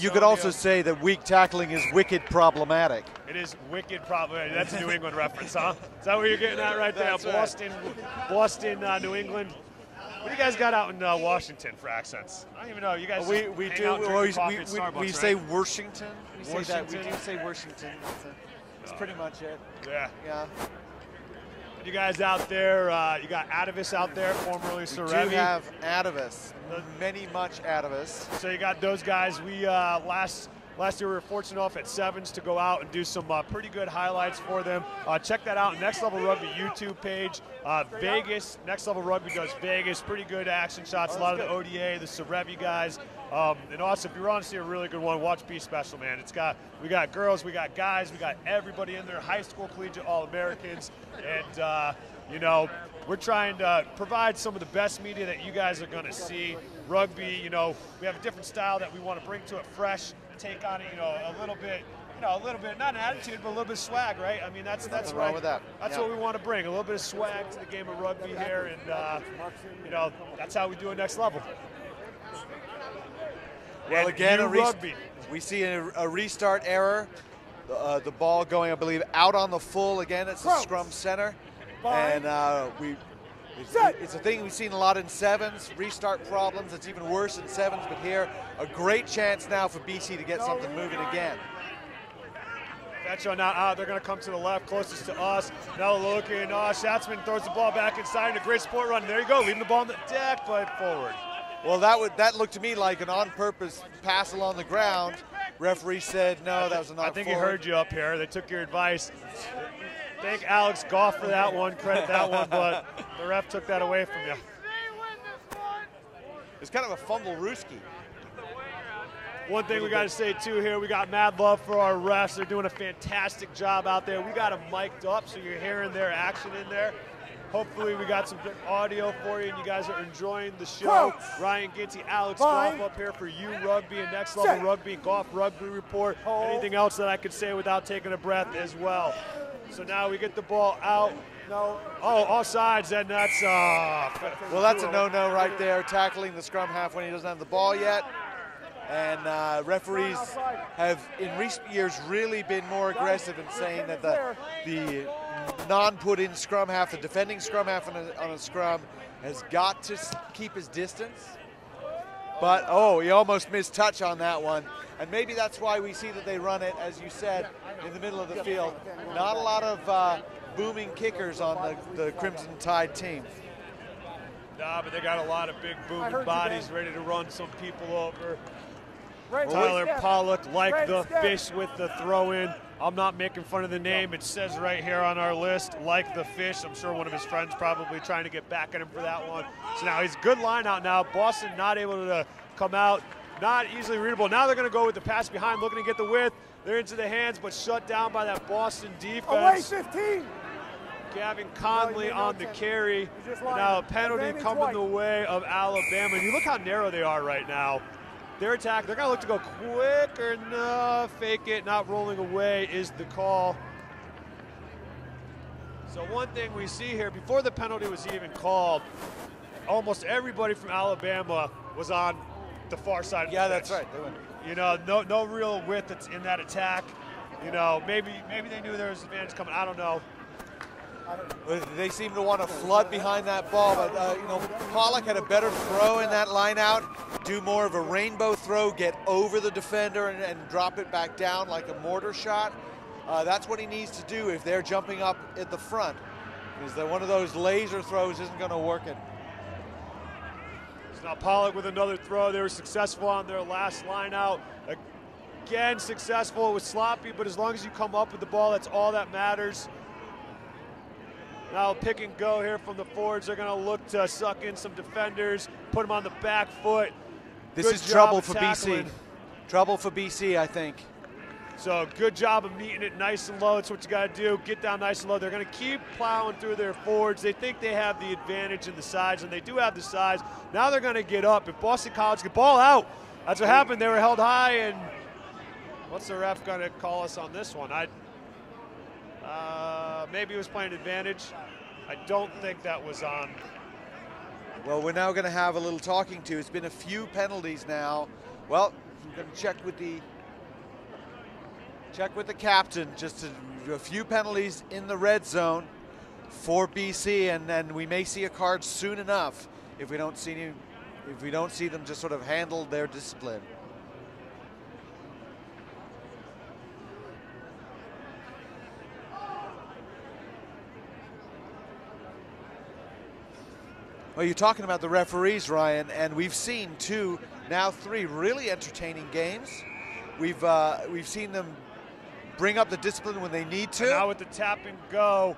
You could also say that weak tackling is wicked problematic. It is wicked problematic. That's a New England reference, huh? Is that what you're getting at right there? Boston, New England. What do you guys got out in Washington for accents? I don't even know. You guys we say right? Washington. We say that. We do say Washington. That's pretty much it. Yeah. Yeah. You guys out there, you got Atavis out there, formerly Cerevi. We do have Atavis, much Atavis. So you got those guys. We last year we were fortunate enough at Sevens to go out and do some pretty good highlights for them. Check that out, Next Level Rugby YouTube page. Vegas, Next Level Rugby does Vegas, pretty good action shots. A lot of the ODA, the Cerevi guys. And also, if you want to see a really good one, watch Be Special, man. We got girls, we got guys, we got everybody in there, high school, collegiate, All-Americans. And, you know, we're trying to provide some of the best media that you guys are going to see. Rugby, you know, we have a different style that we want to bring to it, fresh, take on it, you know, a little bit, not an attitude, but a little bit of swag, right? I mean, that's wrong with that. That's what we want to bring, a little bit of swag to the game of rugby here, and, you know, that's how we do it next level. Well, again, we see a restart error. The ball going, I believe, out on the full again. It's the scrum center. And it's a thing we've seen a lot in sevens, restart problems. It's even worse in sevens, but here, a great chance now for BC to get something moving again. Betcho now they're going to come to the left, closest to us. Now looking, Schatzman throws the ball back inside, and a great support run. There you go, leaving the ball on the deck, but forward. Well, that looked to me like an on-purpose pass along the ground. Referee said no, that was not. I think he heard you up here. They took your advice. Thank Alex Goff for that one. Credit that one, but the ref took that away from you. It's kind of a fumble-rooski. One thing we got to say, too, here, we got mad love for our refs. They're doing a fantastic job out there. We got them mic'd up, so you're hearing their action in there. Hopefully we got some good audio for you, and you guys are enjoying the show. Ryan Ginty, Alex Goff up here for You Rugby and Next Level Rugby and Golf Rugby Report. Anything else that I could say without taking a breath as well. So now we get the ball out. Oh, offsides, and that's well, that's a no-no right there, tackling the scrum half when he doesn't have the ball yet. And referees have, in recent years, really been more aggressive in saying that the non-put-in scrum half, the defending scrum half on a scrum, has got to keep his distance. But, oh, he almost missed touch on that one. And maybe that's why we see that they run it, as you said, in the middle of the field. Not a lot of booming kickers on the Crimson Tide team. Nah, but they got a lot of big booming bodies ready to run some people over. Tyler Pollock, like the fish with the throw-in. I'm not making fun of the name. It says right here on our list, like the fish. I'm sure one of his friends probably trying to get back at him for that one. So now he's good line out now. Boston not able to come out, not easily readable. Now they're going to go with the pass behind, looking to get the width. They're into the hands, but shut down by that Boston defense. Away 15. Gavin Conley on the carry. Now a penalty coming the way of Alabama. And you look how narrow they are right now. Their attack, they're going to look to go quicker enough. Fake it, not rolling away is the call. So one thing we see here, before the penalty was even called, almost everybody from Alabama was on the far side of the pitch. That's right. You know, no real width that's in that attack. You know, maybe they knew there was advantage coming. I don't know. They seem to want to flood behind that ball, but you know, Pollock had a better throw in that line out, do more of a rainbow throw, get over the defender and drop it back down like a mortar shot. That's what he needs to do if they're jumping up at the front, because one of those laser throws isn't going to work it. So now Pollock with another throw. They were successful on their last line out. Again, successful. It was sloppy, but as long as you come up with the ball, that's all that matters. Now pick and go here from the forwards. They're going to look to suck in some defenders, put them on the back foot. This is trouble for BC. Trouble for BC, I think. So good job of meeting it nice and low. That's what you got to do. Get down nice and low. They're going to keep plowing through their forwards. They think they have the advantage in the size, and they do have the size. Now they're going to get up. If Boston College get ball out, that's what happened. They were held high, and what's the ref going to call us on this one? Maybe he was playing advantage. I don't think that was on. Well, we're now going to have a little talking to. It's been a few penalties now. Well, I'm going to check with the captain. Just a few penalties in the red zone for BC, and then we may see a card soon enough if we don't see them just sort of handle their discipline. Well, you're talking about the referees, Ryan, and we've seen 2, now 3 really entertaining games. We've seen them bring up the discipline when they need to. And now with the tap and go,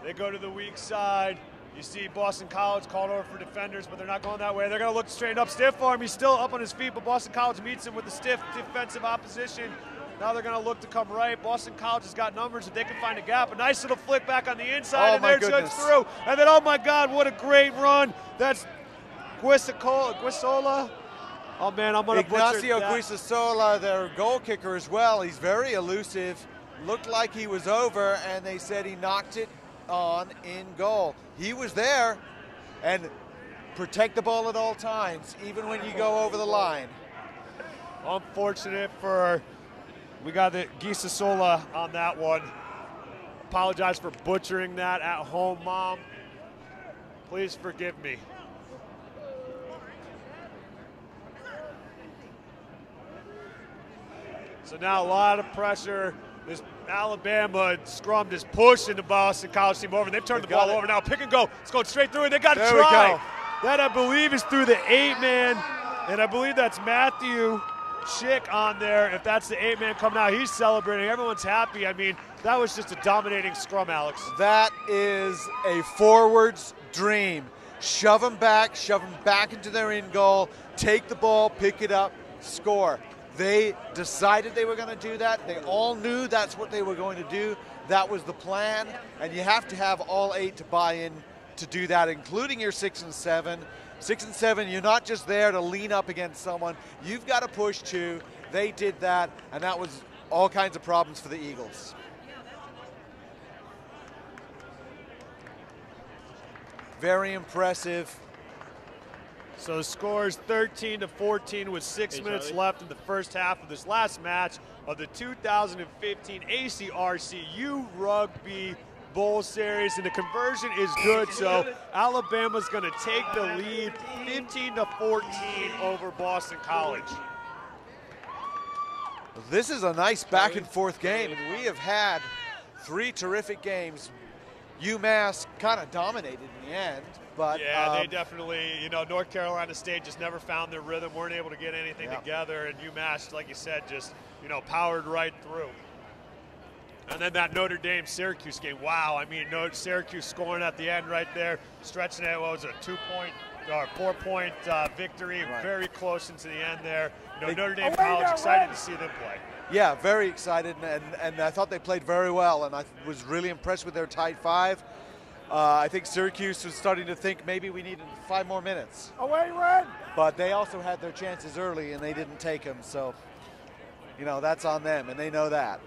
they go to the weak side. You see Boston College called over for defenders, but they're not going that way. They're going to look straight up. Stiff arm, he's still up on his feet, but Boston College meets him with the stiff defensive opposition. Now they're going to look to come right. Boston College has got numbers if they can find a gap. A nice little flick back on the inside, and there it's through. And then, oh my God, what a great run. That's Guisola. Oh man, I'm going to butcher that. Ignacio Guisola, their goal kicker as well. He's very elusive. Looked like he was over, and they said he knocked it on in goal. He was there, and protect the ball at all times, even when you go over the line. Unfortunate for... We got the Guisola on that one. Apologize for butchering that at home, Mom. Please forgive me. So now a lot of pressure. This Alabama scrum is pushing the Boston College team over. And they've turned the ball over now. Pick and go. It's going straight through, and they got to try. That, I believe, is through the 8-man. And I believe that's Matthew Schick on there. If that's the 8-man coming out, he's celebrating. Everyone's happy. I mean, that was just a dominating scrum, Alex. That is a forward's dream. shove them back into their in goal, take the ball, pick it up, score. They decided they were going to do that. They all knew that's what they were going to do. That was the plan, and you have to have all 8 to buy in to do that, including your 6 and 7. 6 and 7, you're not just there to lean up against someone. You've got to push too. They did that, and that was all kinds of problems for the Eagles. Very impressive. So the score is 13-14 with 6 minutes left in the first half of this last match of the 2015 ACRC U Rugby Bowl Series, and the conversion is good, so Alabama's going to take the lead 15-14 over Boston College. This is a nice back and forth game, and we have had 3 terrific games. UMass kind of dominated in the end, but yeah, they definitely, North Carolina State just never found their rhythm, weren't able to get anything together, and UMass, like you said, just powered right through. And then that Notre Dame Syracuse game, wow! I mean, Syracuse scoring at the end right there, stretching it. What was it, 2-point or 4-point victory? Right. Very close into the end there. Notre Dame College, excited to see them play. Yeah, very excited, and I thought they played very well, and I was really impressed with their tight 5. I think Syracuse was starting to think maybe we needed 5 more minutes. Away, Red! But they also had their chances early, and they didn't take them, so, that's on them, and they know that.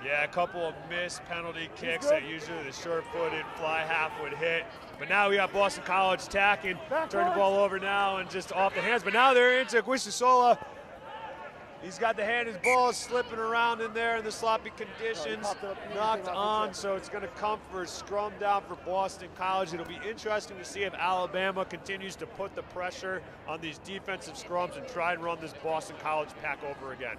Yeah, a couple of missed penalty kicks that usually the short-footed fly half would hit. But now we got Boston College tacking, turn the ball over now and just off the hands. But now they're into Guisasola. He's got the hand, his ball is slipping around in there in the sloppy conditions, knocked on, so it's going to come for a scrum down for Boston College. It'll be interesting to see if Alabama continues to put the pressure on these defensive scrums and try and run this Boston College pack over again.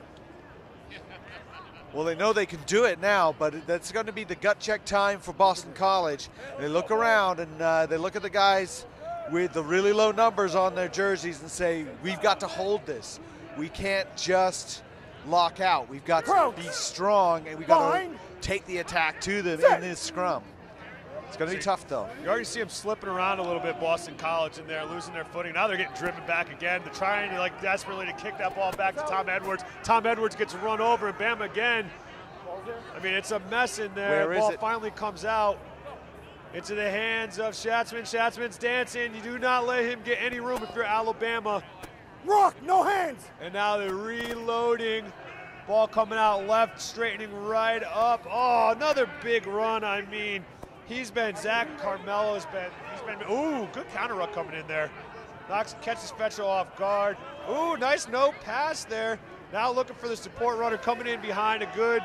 Well, they know they can do it now, but that's going to be the gut check time for Boston College. They look around and they look at the guys with the really low numbers on their jerseys and say, we've got to hold this. We can't just lock out. We've got to be strong, and we've got to take the attack to them in this scrum. It's going to be tough, though. You already see them slipping around a little bit, Boston College, in there, losing their footing. Now they're getting driven back again. They're trying desperately to kick that ball back to Tom Edwards. Tom Edwards gets run over, and Bama again. I mean, it's a mess in there. The ball finally comes out into the hands of Schatzman. Schatzman's dancing. You do not let him get any room if you're Alabama. Rock, no hands. And now they're reloading. Ball coming out left, straightening right up. Oh, another big run. I mean, Zach Carmelo's been, ooh, good counter ruck coming in there. Catches Fetchel off guard. Ooh, nice no pass there. Now looking for the support runner coming in behind. A good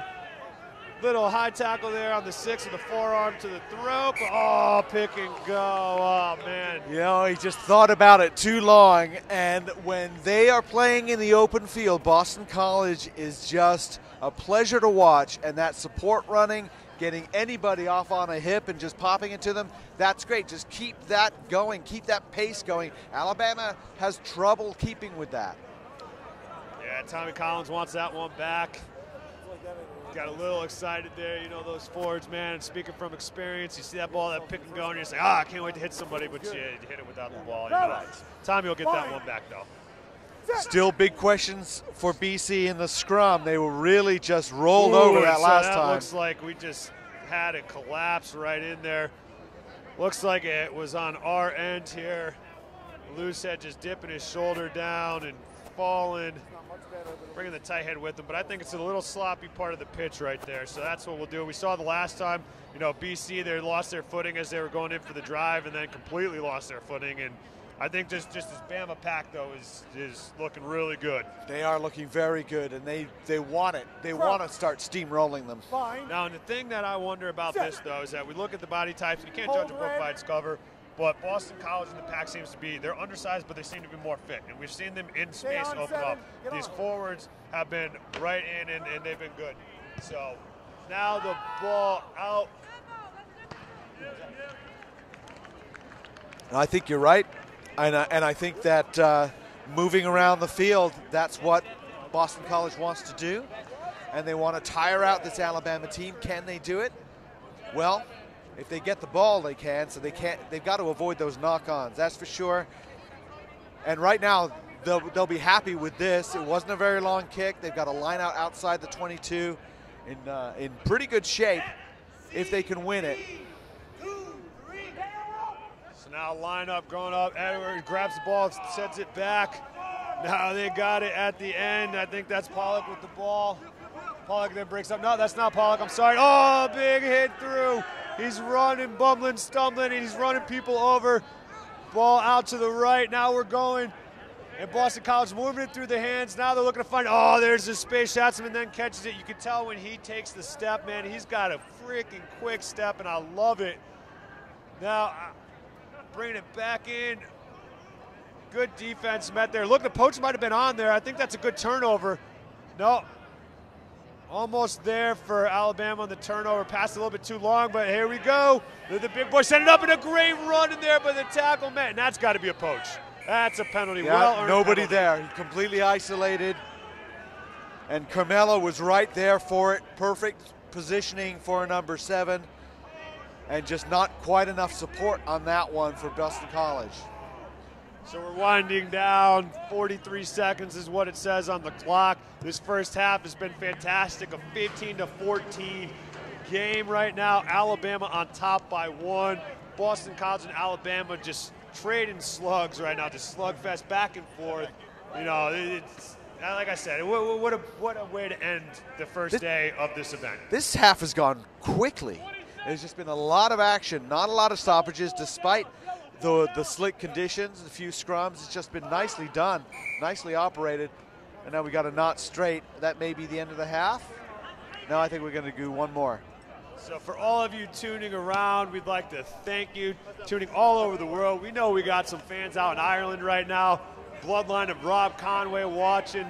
little high tackle there on the 6 of the forearm to the throat. Oh, pick and go. Oh, man. He just thought about it too long. And when they are playing in the open field, Boston College is just a pleasure to watch. And that support running, getting anybody off on a hip and just popping it to them, that's great. Just keep that going. Keep that pace going. Alabama has trouble keeping with that. Yeah, Tommy Collins wants that one back. Got a little excited there, those forwards, man. And speaking from experience, you see that ball, that pick and go, and you say, I can't wait to hit somebody, but you hit it without the ball. Tommy will get that one back, though. Still big questions for BC in the scrum. They were really just rolled over that last time. Looks like we just had it collapse right in there. Looks like it was on our end here. Loosehead just dipping his shoulder down and falling, bringing the tight head with him. But I think it's a little sloppy part of the pitch right there. So that's what we'll do. We saw the last time, BC, they lost their footing as they were going in for the drive and then completely lost their footing. And I think just this Bama pack, though, is looking really good. They are looking very good, and they want it. They want to start steamrolling them. Now, and the thing that I wonder about this, though, is that we look at the body types, and you can't judge a book by its cover, but Boston College in the pack seems to be, they're undersized, but they seem to be more fit, and we've seen them in space open up. These forwards have been right in, and they've been good. So now the ball out. I think you're right. And I think that moving around the field, that's what Boston College wants to do. And they want to tire out this Alabama team. Can they do it? Well, If they get the ball, they can. So they've got to avoid those knock-ons. That's for sure. And right now, they'll be happy with this. It wasn't a very long kick. They've got a line out outside the 22 in pretty good shape if they can win it. So now lineup going up. Edwards grabs the ball, sets it back. Now they got it at the end. I think that's Pollock with the ball. Pollock then breaks up. No, that's not Pollock. I'm sorry. Oh, big hit through. He's running, bumbling, stumbling, and he's running people over. Ball out to the right. Now we're going. And Boston College moving it through the hands. Now they're looking to find, oh, there's the space. Shots him and then catches it. You can tell when he takes the step, man, he's got a freaking quick step, and I love it. Now, bringing it back in. Good defense met there. Look, the poach might have been on there. I think that's a good turnover. No. Almost there for Alabama on the turnover. Passed a little bit too long, but here we go. The big boy set it up, and a great run in there by the tackle, man. And that's got to be a poach. That's a penalty. Yeah, well-earned nobody penalty. there. He completely isolated. And Carmelo was right there for it. Perfect positioning for number 7. And just not quite enough support on that one for Boston College. So we're winding down. 43 seconds is what it says on the clock. This first half has been fantastic. A 15-14 game right now. Alabama on top by 1. Boston College and Alabama just trading slugs right now, just slugfest back and forth. You know, it's like I said, what a way to end the first day of this event. This half has gone quickly. There's just been a lot of action, not a lot of stoppages, despite the slick conditions, a few scrums. It's just been nicely done, nicely operated. And now we got a knot straight. That may be the end of the half. Now I think we're going to do one more. So for all of you tuning around, we'd like to thank you, tuning all over the world. We know we got some fans out in Ireland right now. Bloodline of Rob Conway watching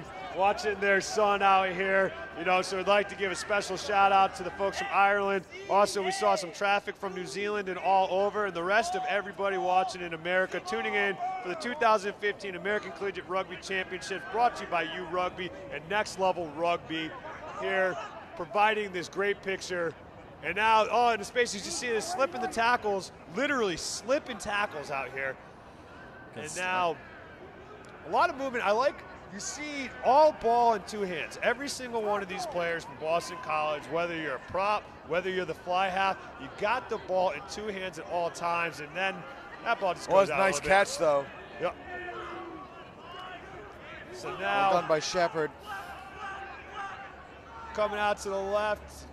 their son out here. You know, so we'd like to give a special shout out to the folks from Ireland. Also, we saw some traffic from New Zealand and all over, and the rest of everybody watching in America, tuning in for the 2015 American Collegiate Rugby Championship, brought to you by U Rugby and Next Level Rugby here, providing this great picture. And now, oh, in the spaces, you see this slipping the tackles, literally slipping tackles out here. And now, a lot of movement. I like, you see all ball in 2 hands. Every single one of these players from Boston College, whether you're a prop, whether you're the fly half, you got the ball in 2 hands at all times, and then that ball just goes out. Nice catch, though. Yep. So now, well done by Shepard. Coming out to the left.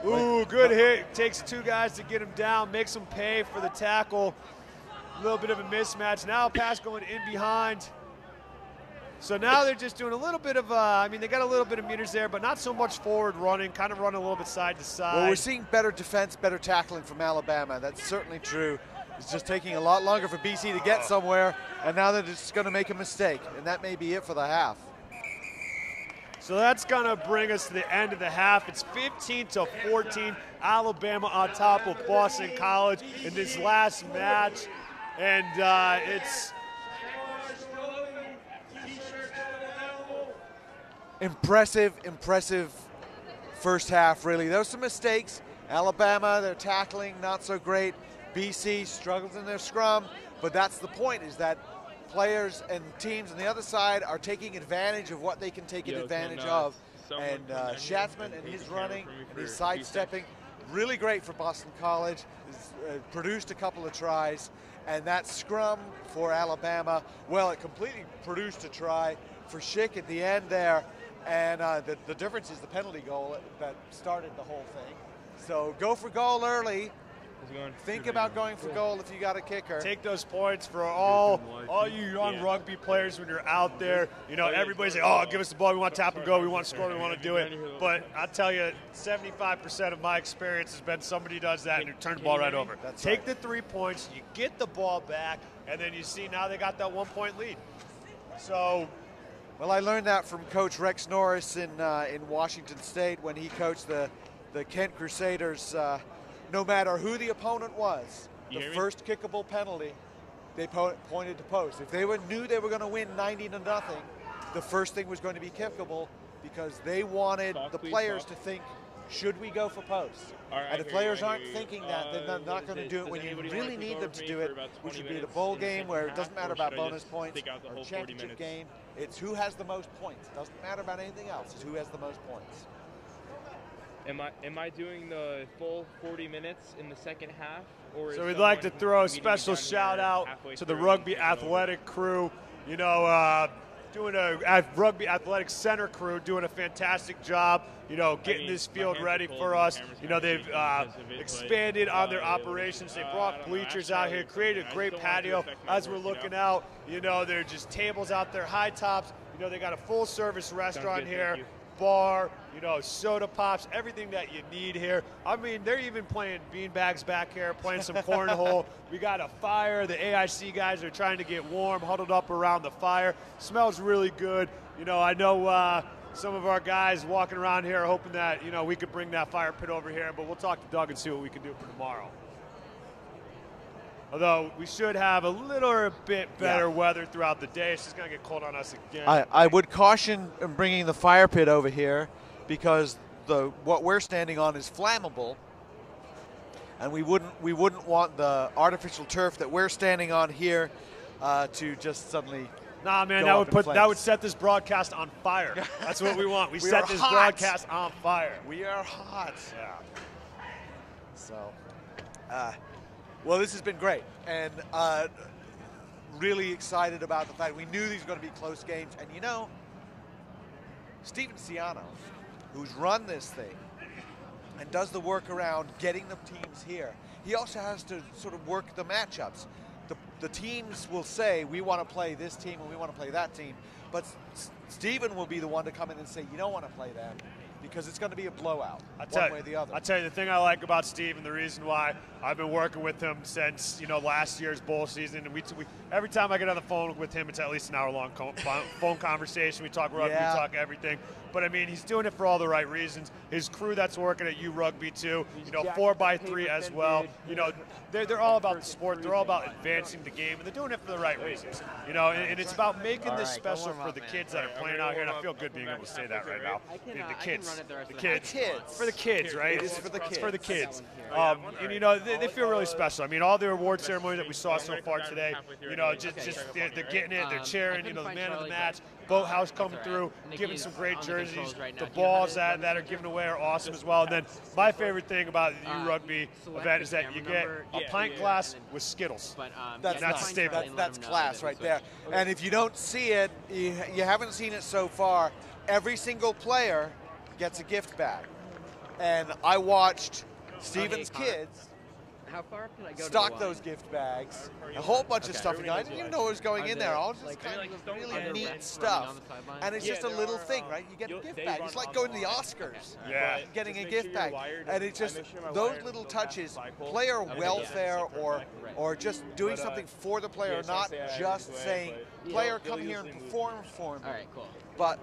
Ooh, good hit. Takes 2 guys to get him down, makes him pay for the tackle. A little bit of a mismatch. Now a pass going in behind. So now they're just doing a little bit of, I mean, they got a little bit of meters there, but not so much forward running, kind of running a little bit side to side. Well, we're seeing better defense, better tackling from Alabama. That's certainly true. It's just taking a lot longer for BC to get somewhere, and now they're just going to make a mistake, and that may be it for the half. So that's going to bring us to the end of the half. It's 15-14, Alabama on top of Boston College in this last match. And it's impressive first half, really. There were some mistakes. Alabama, their tackling, not so great. BC struggles in their scrum, but that's the point, is that players and teams on the other side are taking advantage of what they can take advantage of. And Schatzman and his running and his sidestepping, really great for Boston College. Produced a couple of tries. And that scrum for Alabama, well, it completely produced a try for Schick at the end there. And the difference is the penalty goal that started the whole thing. So go for goal early. Think about going for goal if you got a kicker. Take those points for all you young rugby players when you're out there. You know, everybody's like, oh, give us the ball. We want to tap and go. We want to score. We want to do it. But I tell you, 75% of my experience has been somebody does that and you turn the ball right over. Take the 3 points, you get the ball back, and then you see now they got that 1-point lead. So, well, I learned that from Coach Rex Norris in Washington State when he coached the Kent Crusaders. No matter who the opponent was, the first kickable penalty, they pointed to post. If they knew they were going to win 90-0, the first thing was going to be kickable because they wanted the players to think Should we go for posts? And if players aren't thinking that, then they're not going to do it when you really need them to do it, which would be the bowl game where it doesn't matter about bonus points or championship game. It's who has the most points. It doesn't matter about anything else. It's who has the most points. Am I doing the full 40 minutes in the second half? Or so we'd like to throw a special shout out to the Rugby Athletic crew. You know, doing a Rugby Athletic Center crew doing a fantastic job, you know, getting this field ready for us. You know, they've expanded on their operations. They brought bleachers out here, created a great patio. As we're looking out, you know, there are just tables out there, high tops. You know, they got a full-service restaurant here, bar, you know, soda pops, everything that you need here. I mean, they're even playing beanbags back here, playing some cornhole. We got a fire. The AIC guys are trying to get warm, huddled up around the fire. Smells really good. You know, I know some of our guys walking around here are hoping that, you know, we could bring that fire pit over here, but we'll talk to Doug and see what we can do for tomorrow. Although we should have a little bit better weather throughout the day. It's just going to get cold on us again. I would caution bringing the fire pit over here because what we're standing on is flammable, and we wouldn't want the artificial turf that we're standing on here to just suddenly. Nah, man, that would set this broadcast on fire. That's what we want. We set this broadcast on fire. We are hot. Yeah. So. Well, this has been great, and really excited about the fact we knew these were going to be close games. And you know, Steven Ciano, who's run this thing and does the work around getting the teams here, he also has to sort of work the matchups. The teams will say, we want to play this team and we want to play that team, but Steven will be the one to come in and say, you don't want to play them, because it's going to be a blowout, one way or the other. I'll tell you, the thing I like about Steve and the reason why I've been working with him since, you know, last year's bowl season, and we every time I get on the phone with him, it's at least an hour-long phone conversation. We talk rugby, we talk everything. But, I mean, he's doing it for all the right reasons. His crew that's working at U Rugby, too, you know, 4x3 as well. You know, they're all about the sport. They're all about advancing the game, and they're doing it for the right reasons. You know, and it's about making this special for the kids that are playing out here, and I feel good being able to say that right now. The kids. For the kids, right? It's for the kids. It's for the kids. And, you know, they feel really special. I mean, all the award ceremonies that we saw so far today, you know, just they're getting it, they're cheering, you know, the man of the match, Boathouse coming through, giving some great jerseys. The balls that are given away are awesome as well. And then my favorite thing about the U Rugby event is that you get a pint glass with Skittles. That's a staple. That's class right there. And if you don't see it, you haven't seen it so far, every single player gets a gift bag. And I watched Steven's kids stock those gift bags, a whole bunch of stuff. And I didn't even know what was going in there. All just kind of really neat stuff. And it's just a little thing, right? You get a gift bag. It's like going to the Oscars, getting a gift bag. And it's just those little touches, player welfare or just doing something for the player, not just saying, player, come here and perform for me. All right, cool. But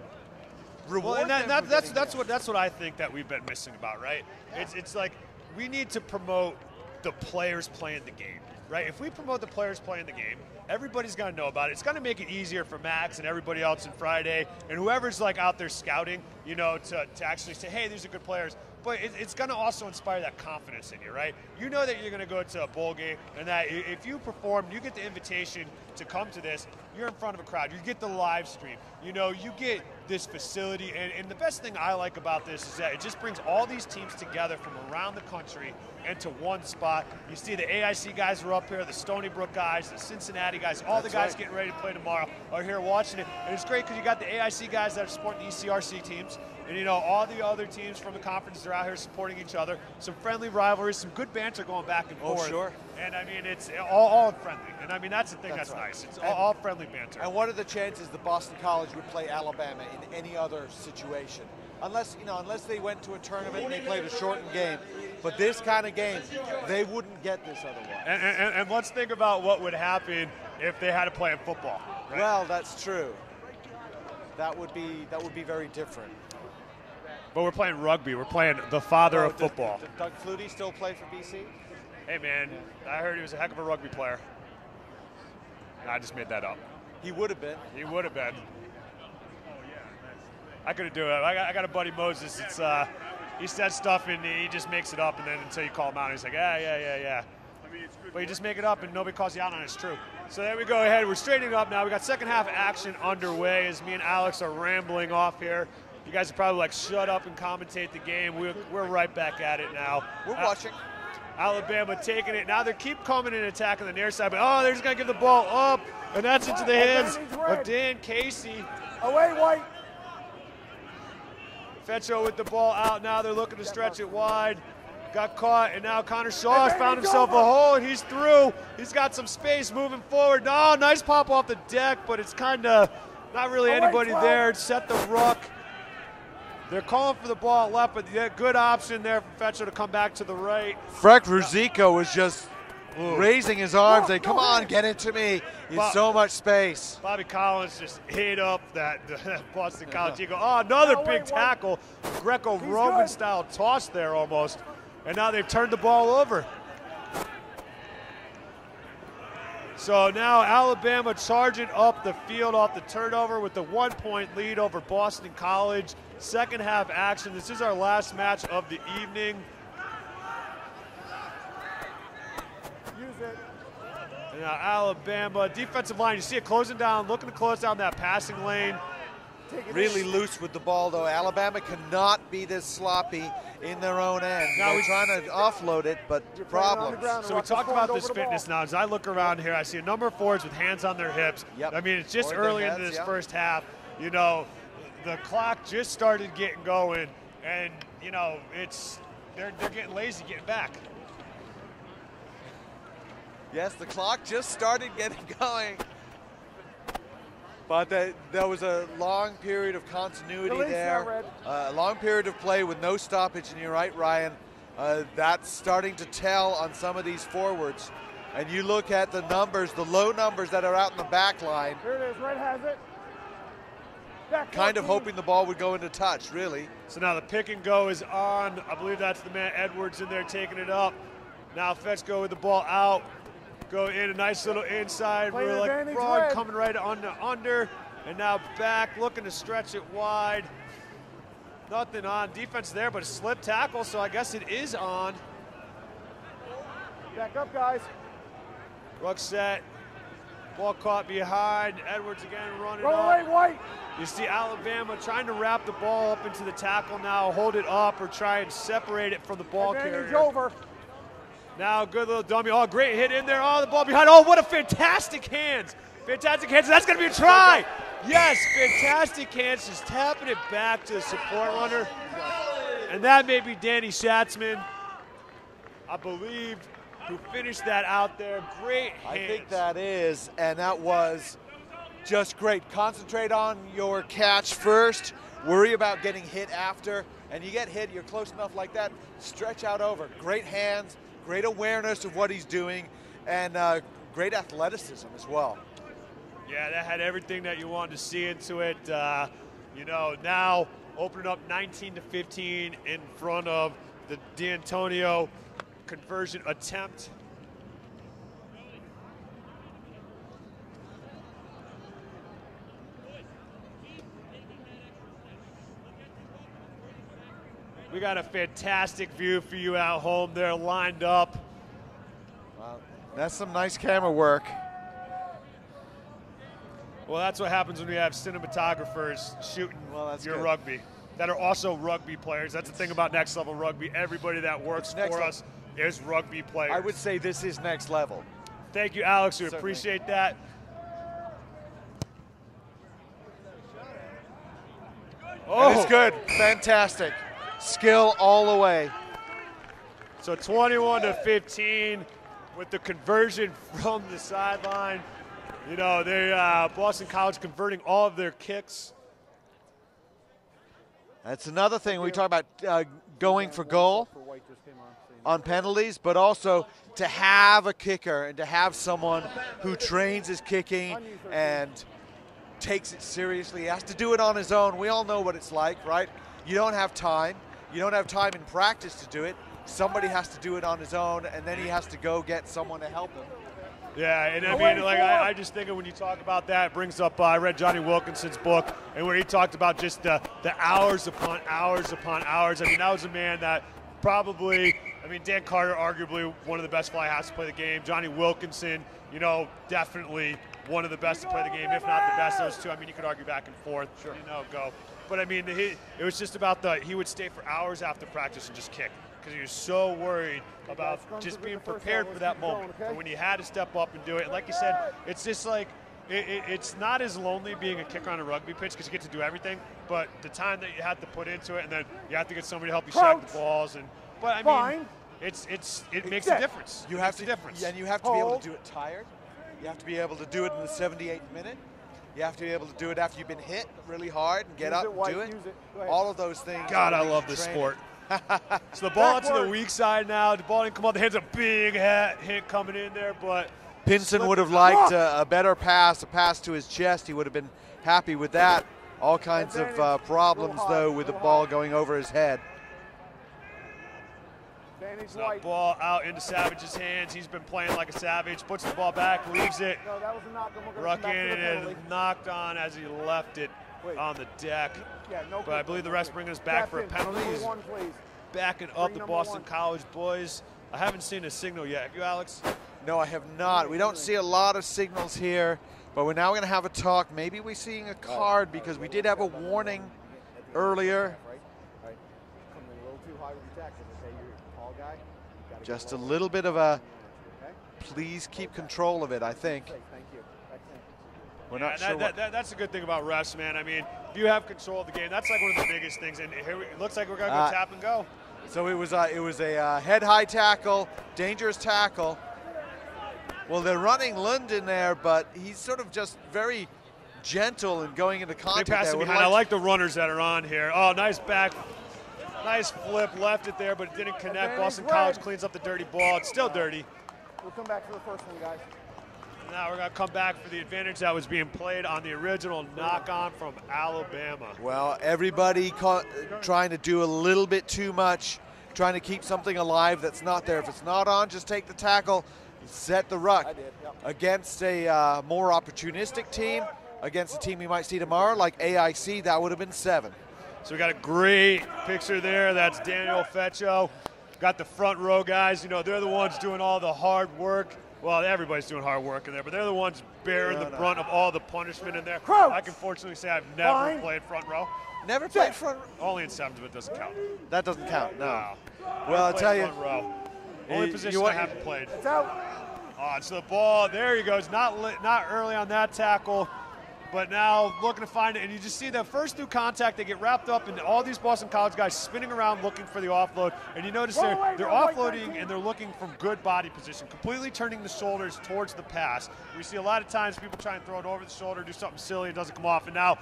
reward them. That's what I think that we've been missing about, right? It's like we need to promote the players playing the game, right? If we promote the players playing the game, everybody's going to know about it. It's going to make it easier for Max and everybody else on Friday and whoever's like out there scouting, you know, to actually say, hey, these are good players. But it's going to also inspire that confidence in you, right? You know that you're going to go to a bowl game and that if you perform, you get the invitation to come to this, you're in front of a crowd, you get the live stream, you know, you get this facility. And the best thing I like about this is that it just brings all these teams together from around the country into one spot. You see the AIC guys are up here, the Stony Brook guys, the Cincinnati guys, all the guys getting ready to play tomorrow are here watching it. And it's great because you got the AIC guys that are supporting the ACRC teams. And, you know, all the other teams from the conferences are out here supporting each other. Some friendly rivalries, some good banter going back and forth. Oh, sure. And, I mean, it's all friendly. And, I mean, that's the thing that's nice. It's all friendly banter. And what are the chances that Boston College would play Alabama in any other situation? Unless they went to a tournament and they played a shortened game. But this kind of game, they wouldn't get this otherwise. And let's think about what would happen if they had to play in football. Right? Well, that's true. That would be very different. But we're playing rugby. We're playing the father of football. Does Doug Flutie still play for BC? Hey, man, I heard he was a heck of a rugby player. I just made that up. He would have been. He would have been. I couldn't do it. I got a buddy, Moses. he says stuff and he just makes it up, and then until you call him out, he's like, yeah. But you just make it up and nobody calls you out on it. It's true. So there we go ahead. We're straightening up now. We got second half action underway as me and Alex are rambling off here. You guys are probably like, shut up and commentate the game. We're right back at it now. We're watching. Alabama taking it. Now they keep coming and attacking the near side, but they're just going to give the ball up, and that's into the hands of Dan Casey. Away, White. Fetcho with the ball out now. They're looking to stretch it wide. Got caught, and now Connor Shaw has found himself a hole, and he's through. He's got some space moving forward. No, nice pop off the deck, but it's kind of not really anybody there. Set the ruck. They're calling for the ball left, but good option there for Fetcho to come back to the right. Frank Ruzico was just raising his arms, saying, come on, get it to me. There's so much space. Bobby Collins just hit up that Boston College Eagle. Oh, another big tackle. Greco-Roman style toss there almost. And now they've turned the ball over. So now Alabama charging up the field off the turnover with the 1-point lead over Boston College. Second half action. This is our last match of the evening. Use it. And now Alabama defensive line. You see it closing down, looking to close down that passing lane. Really loose with the ball, though. Alabama cannot be this sloppy in their own end. Now we're trying to offload it, but problems. So we talked about this fitness now. As I look around here, I see a number of forwards with hands on their hips. I mean, it's just early into this first half. You know, the clock just started getting going, and you know, they're getting lazy getting back. Yes, the clock just started getting going. But there was a long period of continuity there, a long period of play with no stoppage, and you're right, Ryan. That's starting to tell on some of these forwards. And you look at the numbers, the low numbers that are out in the back line. Here it is, Red has it. Kind of hoping the ball would go into touch, really. So now the pick and go is on. I believe that's the man Edwards in there taking it up. Now Fetchko with the ball out. Go in a nice little inside. We're like Braun coming right on the under. And now back, looking to stretch it wide. Nothing on. Defense there, but a slip tackle, so I guess it is on. Back up, guys. Ruck set. Ball caught behind. Edwards again running Roll up. away, White. You see Alabama trying to wrap the ball up into the tackle now, hold it up or try and separate it from the ball carrier. Over. Now good little dummy. Oh, great hit in there. Oh, the ball behind. Oh, what a fantastic hands. Fantastic hands. That's going to be a try. Yes, fantastic hands. Just tapping it back to the support runner. And that may be Danny Schatzman, I believe, who finished that out there. Great hands. I think that is, and that was just great. Concentrate on your catch first. Worry about getting hit after. And you get hit, you're close enough like that. Stretch out over. Great hands. Great awareness of what he's doing, and great athleticism as well. Yeah, that had everything that you wanted to see into it. You know, now opening up 19-15 in front of the D'Antonio conversion attempt. We got a fantastic view for you at home. They're lined up. Wow, that's some nice camera work. Well, that's what happens when we have cinematographers shooting your rugby that are also rugby players. That's the thing about Next Level Rugby. Everybody that works for us is rugby players. I would say this is next level. Thank you, Alex. We appreciate that. Oh, it's good. Fantastic. Skill all the way. So 21-15 with the conversion from the sideline. You know, they Boston College converting all of their kicks. That's another thing we talk about, going for goal on penalties, but also to have a kicker and to have someone who trains his kicking and takes it seriously. He has to do it on his own. We all know what it's like, right? You don't have time. You don't have time in practice to do it. Somebody has to do it on his own, and then he has to go get someone to help him. Yeah, and I mean, like, I just think when you talk about that, it brings up, I read Johnny Wilkinson's book, and where he talked about just the hours upon hours upon hours. I mean, that was a man that probably, I mean, Dan Carter, arguably one of the best fly halves to play the game. Johnny Wilkinson, you know, definitely one of the best to play the game, if not the best. Those two, I mean, you could argue back and forth, you know, go. But I mean, it was just about he would stay for hours after practice and just kick, because he was so worried about just being prepared for that moment. And when he had to step up and do it, and like you said, it's just like, it's not as lonely being a kicker on a rugby pitch because you get to do everything, but the time that you have to put into it, and then you have to get somebody to help you shag the balls. But I mean, it makes a difference. You have to difference. And you have to be able to do it tired. You have to be able to do it in the 78th minute. You have to be able to do it after you've been hit really hard and get up and do it. All of those things. God, I love this sport. So the ball to the weak side now. The ball didn't come off the hands. A big hit coming in there, but Pinson would have liked a better pass, a pass to his chest. He would have been happy with that. All kinds of problems, though, with the ball going over his head. So ball out into Savage's hands. He's been playing like a savage. Puts the ball back, leaves it. Ruckin is knocked on as he left it on the deck. But I believe the refs bring us back for a penalty. He's backing up the Boston College boys. I haven't seen a signal yet. Have you, Alex? No, I have not. We don't see a lot of signals here, but we're now going to have a talk. Maybe we're seeing a card because we did have a warning earlier. Just a little bit of a please keep control of it, I think. We're not sure. That's a good thing about refs, man. I mean, if you have control of the game, that's like one of the biggest things. And here it looks like we're going to go tap and go. So it was a head-high tackle, dangerous tackle. Well, they're running Lund in there, but he's sort of just very gentle and going into contact. They pass it behind. I like the runners that are on here. Oh, nice back. Nice flip, left it there, but it didn't connect. Boston College cleans up the dirty ball. It's still dirty. We'll come back for the first one, guys. Now we're going to come back for the advantage that was being played on the original knock-on from Alabama. Well, everybody trying to do a little bit too much, trying to keep something alive that's not there. If it's not on, just take the tackle, set the ruck. Against a more opportunistic team, against a team we might see tomorrow, like AIC, that would have been 7. So we got a great picture there. That's Daniel Fecho. Got the front row guys. You know, they're the ones doing all the hard work. Well, everybody's doing hard work in there, but they're the ones bearing the brunt of all the punishment in there. I can fortunately say I've never played front row. Never played front row? Only in sevens, but it doesn't count. That doesn't count, no. Well, I'll tell you. Front row. Only position I haven't played. It's out. So the ball, there he goes. Not early on that tackle, but now looking to find it. And you just see that first through contact, they get wrapped up in all these Boston College guys spinning around looking for the offload. And you notice they're offloading and they're looking from good body position, completely turning the shoulders towards the pass. We see a lot of times people try and throw it over the shoulder, do something silly, it doesn't come off. And now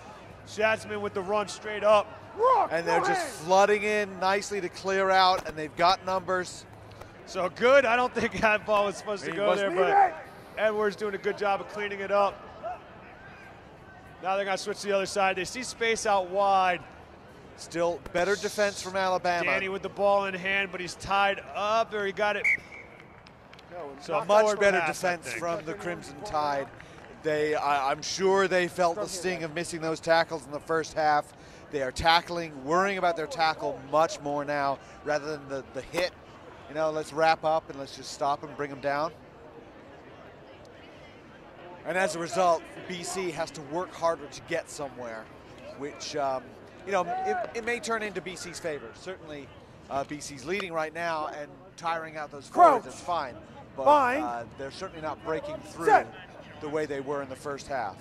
Shadsman with the run straight up. And they're just flooding in nicely to clear out, and they've got numbers. So good. I don't think that ball was supposed to go there, but Edwards doing a good job of cleaning it up. Now they're going to switch to the other side. They see space out wide. Still better defense from Alabama. Danny with the ball in hand, but he's tied up there. He got it. So much better defense from the Crimson Tide. I'm sure they felt the sting of missing those tackles in the first half. They are tackling, worrying about their tackle much more now rather than the hit. You know, let's wrap up and let's just stop and bring them down. And as a result, BC has to work harder to get somewhere, which, you know, it may turn into BC's favor. Certainly, BC's leading right now and tiring out those forwards is fine. But they're certainly not breaking through the way they were in the first half.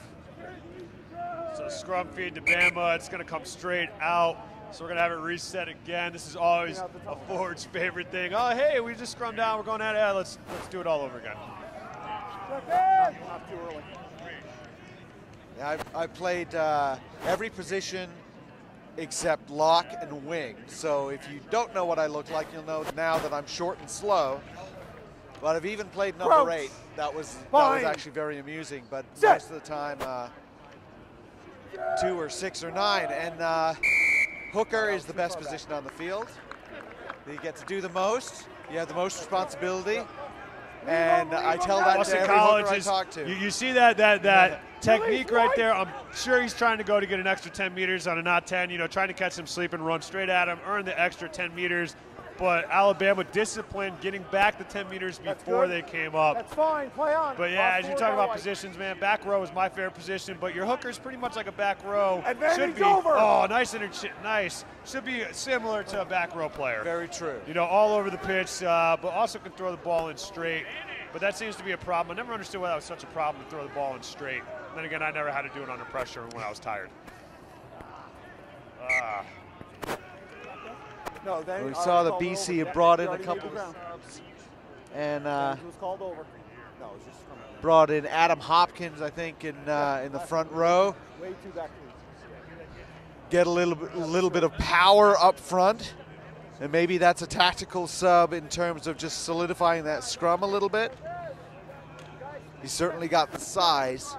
So scrum feed to Bama. It's going to come straight out. So we're going to have it reset again. This is always a forward's favorite thing. Oh, hey, we just scrummed down. We're going at it. Let's do it all over again. Not too early. Yeah, I played every position except lock and wing. So if you don't know what I look like, you'll know now that I'm short and slow. But I've even played number 8. That was actually very amusing. But most of the time, 2 or 6 or 9. And hooker is the best position on the field. You get to do the most. You have the most responsibility. And I tell that Boston to every College hooker I is, talk to. you see that technique right there. I'm sure he's trying to go to get an extra 10 meters on a not 10, trying to catch him sleeping, run straight at him, earn the extra 10 meters. But Alabama disciplined, getting back the 10 meters before they came up. That's fine. Play on. But yeah, as you talk about positions, man, back row is my favorite position. But your hooker is pretty much like a back row. Should be. Over. Oh, nice nice. Should be similar to a back row player. Very true. All over the pitch, but also can throw the ball in straight. But that seems to be a problem. I never understood why that was such a problem to throw the ball in straight. And then again, I never had to do it under pressure when I was tired. No, then, we saw the BC had brought in a couple of subs, and brought in Adam Hopkins, I think, in the front row. Way too back, Get a little bit of power up front, and maybe that's a tactical sub in terms of just solidifying that scrum a little bit. He's certainly got the size.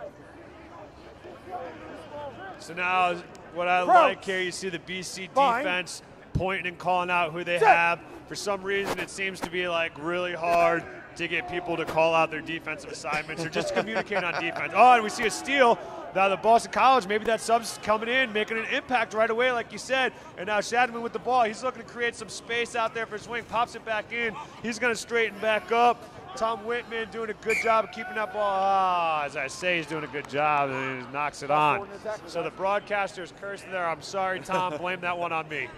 So now, what I like here, you see the BC defense pointing and calling out who they have. For some reason, it seems to be like really hard to get people to call out their defensive assignments or just communicate on defense. Oh, and we see a steal. Now the Boston College, maybe that sub's coming in, making an impact right away, like you said. And now Shadman with the ball. He's looking to create some space out there for his wing. Pops it back in. He's going to straighten back up. Tom Whitman doing a good job of keeping that ball. As I say, he's doing a good job, and he knocks it on. So the broadcaster's cursing there. I'm sorry, Tom. Blame that one on me.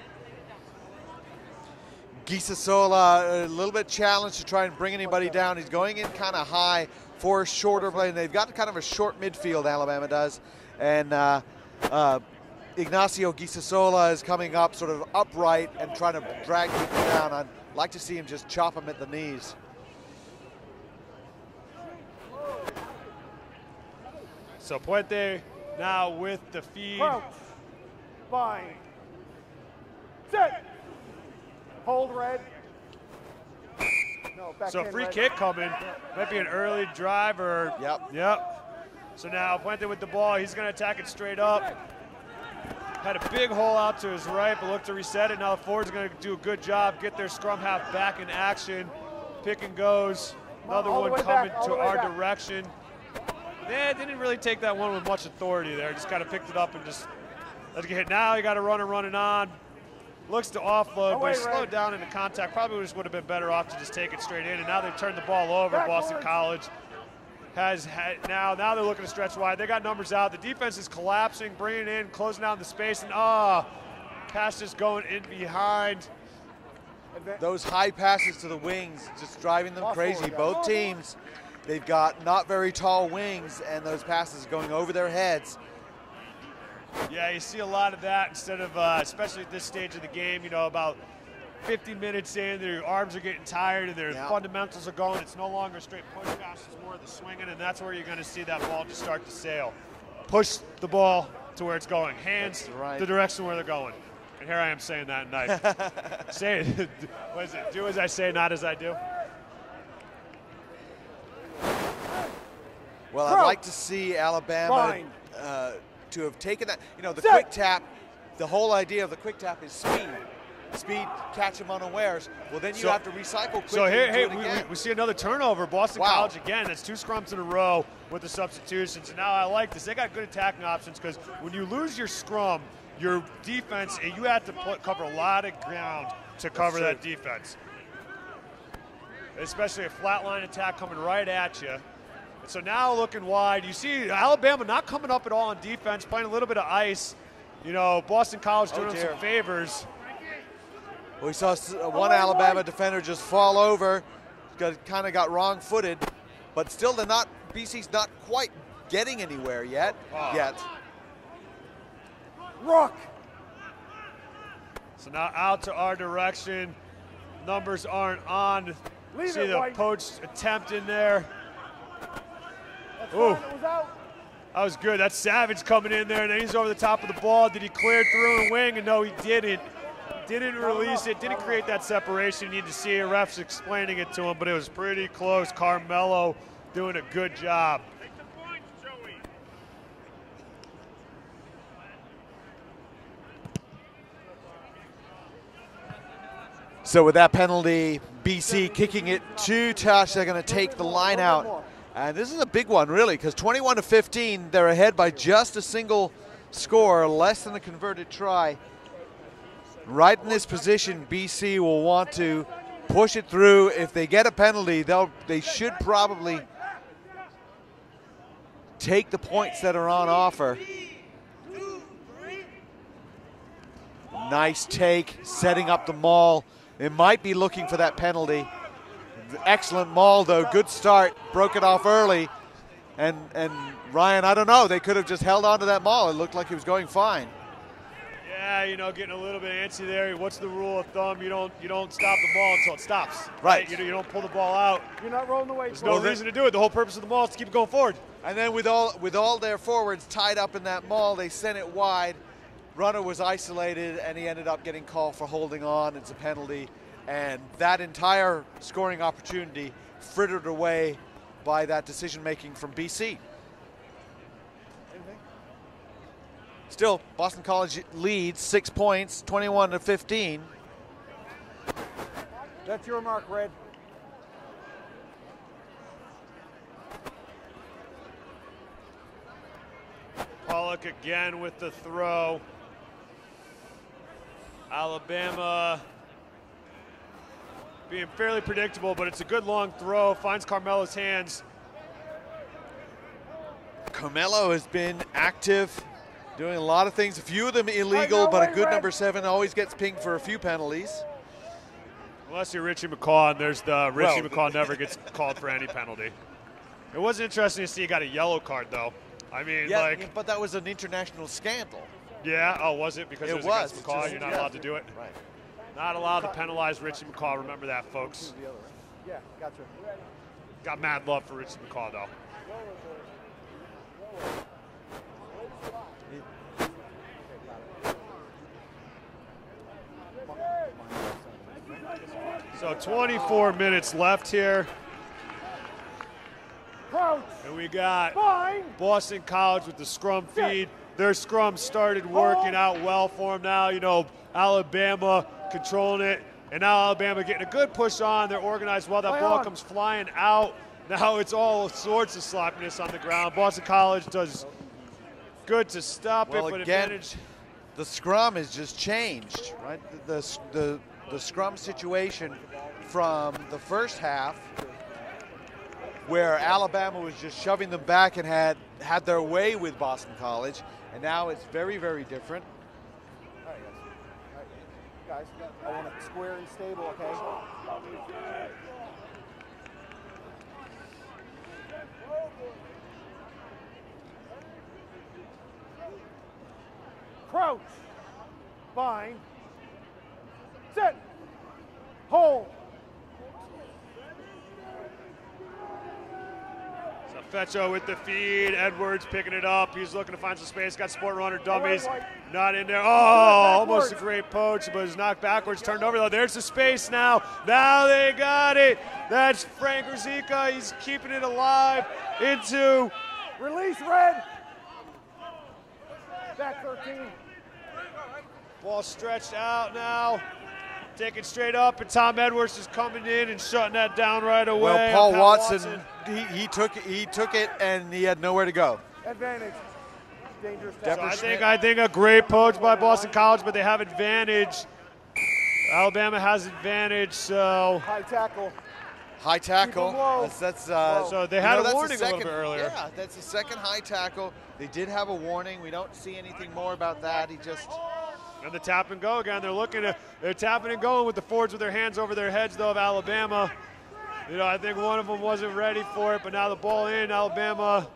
Gisasola a little bit challenged to try and bring anybody down. He's going in kind of high for a shorter play. And they've got kind of a short midfield, Alabama does. And Ignacio Gisasola is coming up sort of upright and trying to drag people down. I'd like to see him just chop him at the knees. So Puente now with the feed. Crouch. Bind. Set. Hold red. No, so free kick coming. Might be an early drive or. Yep. So now Puente with the ball. He's going to attack it straight up. Had a big hole out to his right, but looked to reset it. Now the forward's going to do a good job. Get their scrum half back in action. Pick and goes. Another one coming to our direction. Yeah, didn't really take that one with much authority there. Just kind of picked it up and just let it get hit. Now you got a runner running on. Looks to offload, but he slowed down into contact. Probably just would have been better off to just take it straight in. And now they've turned the ball over. Boston College has had now they're looking to stretch wide. They got numbers out. The defense is collapsing, bringing in, closing down the space, and pass just going in behind. Those high passes to the wings just driving them crazy. Both teams, they've got not very tall wings, and those passes going over their heads. Yeah, you see a lot of that instead of, especially at this stage of the game, about 50 minutes in, their arms are getting tired and their fundamentals are going. It's no longer a straight push pass, it's more of the swinging, and that's where you're going to see that ball just start to sail. Push the ball to where it's going. Hands the direction where they're going. And here I am saying that nice. Say it. What is it? Do as I say, not as I do. Well, I'd like to see Alabama to have taken that. The quick tap, the whole idea of the quick tap is speed. Speed, catch them unawares. Well, then you have to recycle quickly. So here we see another turnover. Boston College again. That's 2 scrums in a row with the substitutions. And now I like this. They got good attacking options because when you lose your scrum, your defense, and you have to cover a lot of ground to cover that defense. Especially a flat line attack coming right at you. So now looking wide, you see Alabama not coming up at all on defense, playing a little bit of ice. Boston College doing them some favors. We saw one Alabama defender just fall over, kind of got wrong-footed, but still BC's not quite getting anywhere yet. Rock. So now out to our direction. Numbers aren't on. See the poached attempt in there. Ooh, that was good. That's Savage coming in there, and then he's over the top of the ball. Did he clear through and wing? And no, he didn't. Didn't release it. Didn't create that separation. You need to see a ref's explaining it to him, but it was pretty close. Carmelo doing a good job. So with that penalty, BC kicking it to touch. They're going to take the line out. And this is a big one, really, because 21-15, they're ahead by just a single score, less than a converted try. Right in this position, BC will want to push it through. If they get a penalty, they should probably take the points that are on offer. Nice take, setting up the maul. They might be looking for that penalty. Excellent maul, though. Good start. Broke it off early. And Ryan, I don't know. They could have just held on to that maul. It looked like it was going fine. Yeah, you know, getting a little bit antsy there. What's the rule of thumb? You don't stop the ball until it stops. Right. You don't pull the ball out. You're not rolling the weight. There's no reason to do it. The whole purpose of the maul is to keep it going forward. And then with all their forwards tied up in that maul, they sent it wide. Runner was isolated, and he ended up getting called for holding on. It's a penalty. And that entire scoring opportunity frittered away by that decision-making from BC. Still, Boston College leads 6 points, 21-15. That's your mark, Red. Pollock again with the throw. Alabama being fairly predictable, but it's a good long throw. Finds Carmelo's hands. Carmelo has been active, doing a lot of things, a few of them illegal, but a good number 7 always gets pinged for a few penalties. Unless you're Richie McCaw, and there's the Richie McCaw never gets called for any penalty. It was interesting to see he got a yellow card, though. I mean, yeah, like, but that was an international scandal. Yeah. Oh, was it? Because it was against McCaw. Just, you're not allowed to do it. Right. Not allowed to penalize Richie McCaw. Remember that, folks. Yeah, gotcha. Got mad love for Richie McCaw, though. So 24 minutes left here. And we got Boston College with the scrum feed. Their scrum started working out well for them now. You know, Alabama controlling it. And now Alabama getting a good push on. They're organized well. That ball comes flying out. Now it's all sorts of sloppiness on the ground. Boston College does good to stop it, but again, advantage. The scrum has just changed, right? The scrum situation from the first half, where Alabama was just shoving them back and had their way with Boston College, and now it's very, very different. All right, guys. Guys, I want it square and stable, okay? Crouch. Bind. Sit. Hold. Fetcho with the feed. Edwards picking it up. He's looking to find some space. Got Sport Runner dummies. Not in there. Oh, almost a great poach, but it's knocked backwards. Turned over, though. There's the space now. Now they got it. That's Frank Ruzicka. He's keeping it alive into. Release, Red. Back 13. Ball stretched out now. Taking straight up, and Tom Edwards is coming in and shutting that down right away. Well, Paul Watson. He took it, and he had nowhere to go. Advantage. Dangerous. So I think a great poach by Boston College, but they have advantage. Alabama has advantage, so. High tackle. High tackle. So they had a warning a little bit earlier. Yeah, that's the second high tackle. They did have a warning. We don't see anything more about that. He just. And the tap and go again. They're tapping and going with the forwards with their hands over their heads, though, of Alabama. You know, I think one of them wasn't ready for it, but now the ball in. Alabama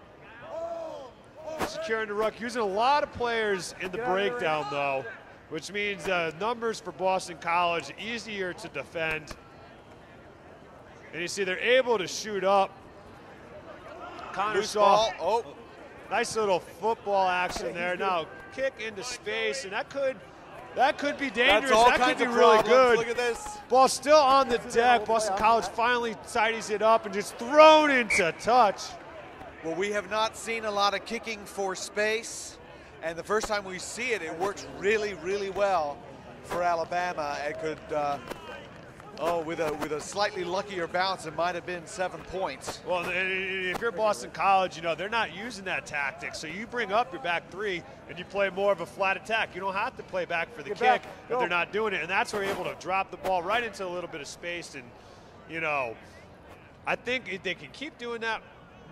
securing the ruck. Using a lot of players in the breakdown, though, which means numbers for Boston College easier to defend. And you see they're able to shoot up. Connor Shaw. Oh. Nice little football action there. Now kick into space, and that could be dangerous. That could be really good. Look at this. Ball still on the deck. Boston College finally tidies it up and just thrown into touch. Well, we have not seen a lot of kicking for space, and the first time we see it, it works really, really well for Alabama. It could Oh, with a slightly luckier bounce, it might have been 7 points. Well, if you're Boston College, you know, they're not using that tactic. So you bring up your back three and you play more of a flat attack. You don't have to play back for the kick if they're not doing it. And that's where you're able to drop the ball right into a little bit of space. And, you know, I think if they can keep doing that,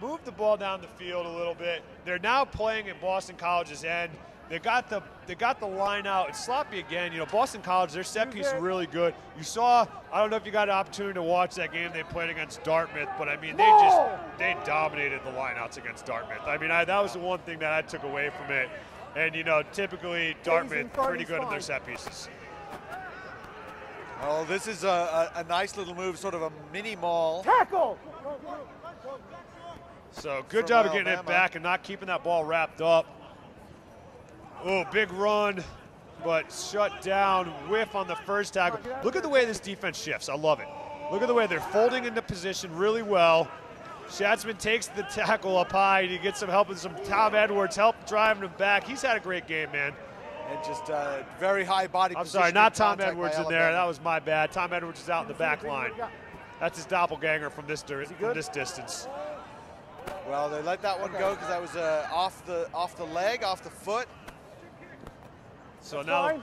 move the ball down the field a little bit. They're now playing at Boston College's end. They got the line out. It's sloppy again. You know, Boston College, their set piece is really good. You saw, I don't know if you got an opportunity to watch that game they played against Dartmouth, but I mean, they dominated the lineouts against Dartmouth. I mean, that was the one thing that I took away from it. And, you know, typically Dartmouth pretty good in their set pieces. Oh, this is a nice little move, sort of a mini maul. Tackle! So good job of getting it back and not keeping that ball wrapped up. Oh, big run, but shut down, whiff on the first tackle. Look at the way this defense shifts. I love it. Look at the way they're folding into position really well. Schatzman takes the tackle up high. He gets some help with some Tom Edwards, help driving him back. He's had a great game, man. And just very high body position. I'm sorry, not Tom Edwards in there. That was my bad. Tom Edwards is out in the back line. That's his doppelganger from this distance. Well, they let that one go because that was off the leg, off the foot. So now,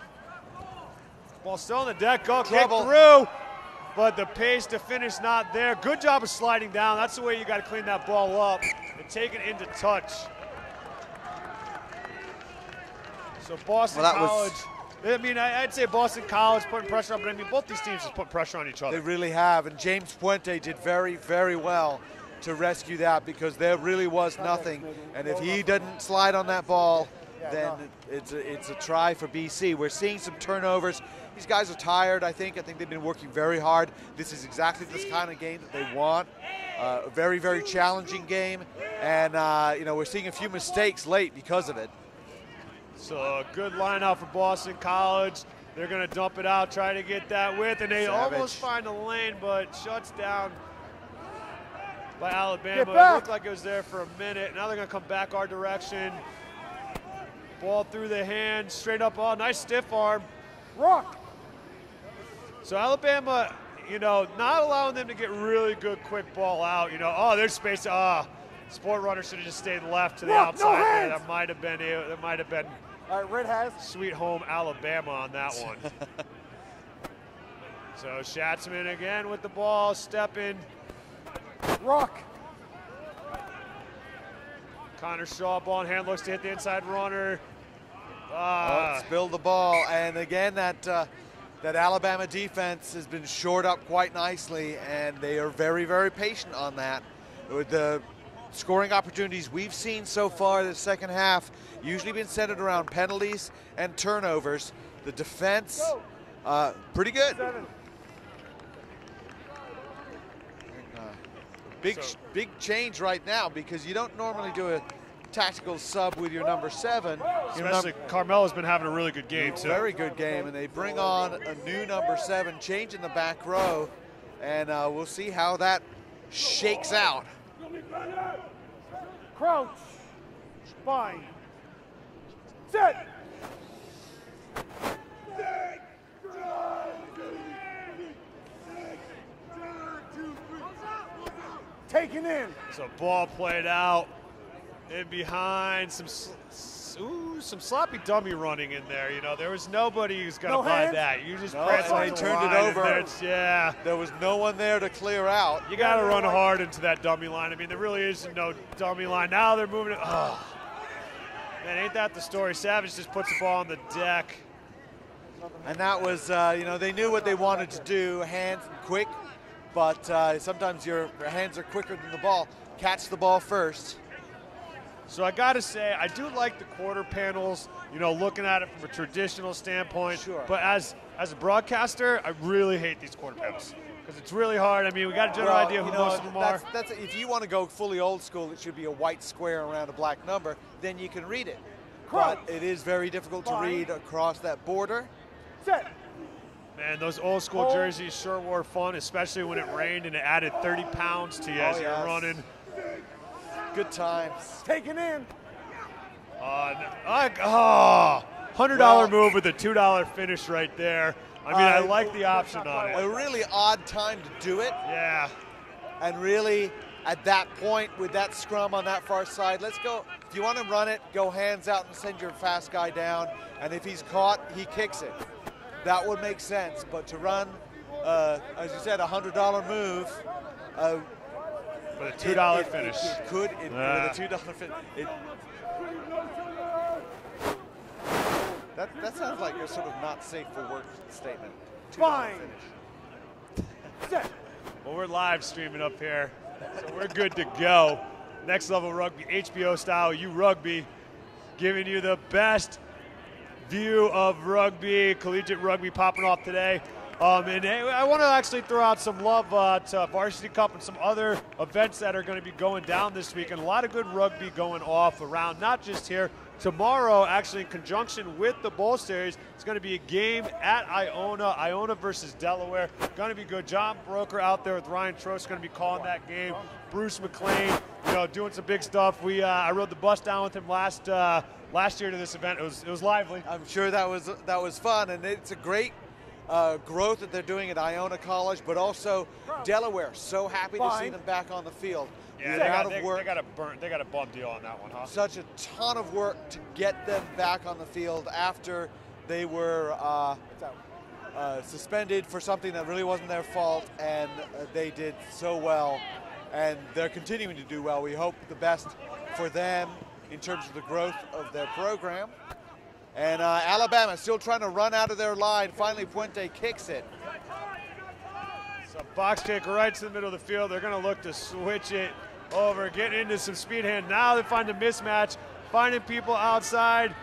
ball still on the deck, kick through, but the pace to finish not there. Good job of sliding down. That's the way you got to clean that ball up and take it into touch. So Boston College, I mean, I'd say Boston College putting pressure on, but I mean, both these teams just put pressure on each other. They really have, and James Puente did very, very well to rescue that because there really was nothing. And if he didn't slide on that ball, then it's a try for BC. We're seeing some turnovers. These guys are tired, I think. I think they've been working very hard. This is exactly this kind of game that they want. A very, very challenging game. And, you know, we're seeing a few mistakes late because of it. So a good line out for Boston College. They're going to dump it out, try to get that width, and they almost find the lane, but shuts down by Alabama. It looked like it was there for a minute. Now they're going to come back our direction. Ball through the hand, straight up. Oh, nice stiff arm. Rock. So Alabama, you know, not allowing them to get really good quick ball out. You know, oh, there's space. Sport Runner should have just stayed left to the outside there. That might have been it. That might have been. All right, Red has sweet home Alabama on that one. So Schatzman again with the ball, stepping. Rock. Connor Shaw, ball in hand, looks to hit the inside runner. Spilled the ball, and again that Alabama defense has been shored up quite nicely, and they are very, very patient on that. With the scoring opportunities we've seen so far in the second half, usually been centered around penalties and turnovers. The defense, pretty good. Big change right now because you don't normally do a tactical sub with your number 7. Especially Carmelo's been having a really good game too. Very good game, and they bring on a new number 7, change in the back row, and we'll see how that shakes out. Crouch. Spine. Set. Taken in. So ball played out in behind, some sloppy dummy running in there. You know, there was nobody who's going to buy that. You just press he turned it over. Yeah. There was no one there to clear out. You got to run hard into that dummy line. I mean, there really is no dummy line. Now they're moving it. Oh. Man, ain't that the story? Savage just puts the ball on the deck. And that was, you know, they knew what they wanted to do, hands and quick. But sometimes your hands are quicker than the ball. Catch the ball first. So I got to say, I do like the quarter panels, you know, looking at it from a traditional standpoint. Sure. But as a broadcaster, I really hate these quarter panels because it's really hard. I mean, we got a general idea who most of them are. If you want to go fully old school, it should be a white square around a black number. Then you can read it. But it is very difficult to read across that border. Set. Man, those old school jerseys sure were fun, especially when it rained and it added 30 pounds to you as you're running. Good times. Taken in. $100 move with a $2 finish right there. I mean, I like the option on it. A really odd time to do it. Yeah. And really, at that point, with that scrum on that far side, let's go. If you want to run it, go hands out and send your fast guy down. And if he's caught, he kicks it. That would make sense. But to run, as you said, a $100 move. With a $2 finish. It could, with a $2 finish. That sounds like a sort of not safe for work statement. Fine. Well, we're live streaming up here, so we're good to go. Next Level Rugby, HBO style, Rugby, giving you the best view of rugby, collegiate rugby popping off today. And hey, I want to actually throw out some love to Varsity Cup and some other events that are going to be going down this week, and a lot of good rugby going off around, not just here. Tomorrow, actually in conjunction with the Bowl Series, it's going to be a game at Iona versus Delaware. Going to be good. John Broker out there with Ryan Trost going to be calling that game. Bruce McLean, doing some big stuff. I rode the bus down with him last year to this event. It was lively. I'm sure that was fun, and it's a great growth that they're doing at Iona College, but also Delaware. So happy to see them back on the field. Yeah, they got a bum deal on that one, huh? Such a ton of work to get them back on the field after they were suspended for something that really wasn't their fault, and they did so well, and they're continuing to do well. We hope the best for them in terms of the growth of their program. And Alabama still trying to run out of their line. Finally, Puente kicks it. So box kick right to the middle of the field. They're going to look to switch it over, getting into some speed hand. Now they find a mismatch, finding people outside.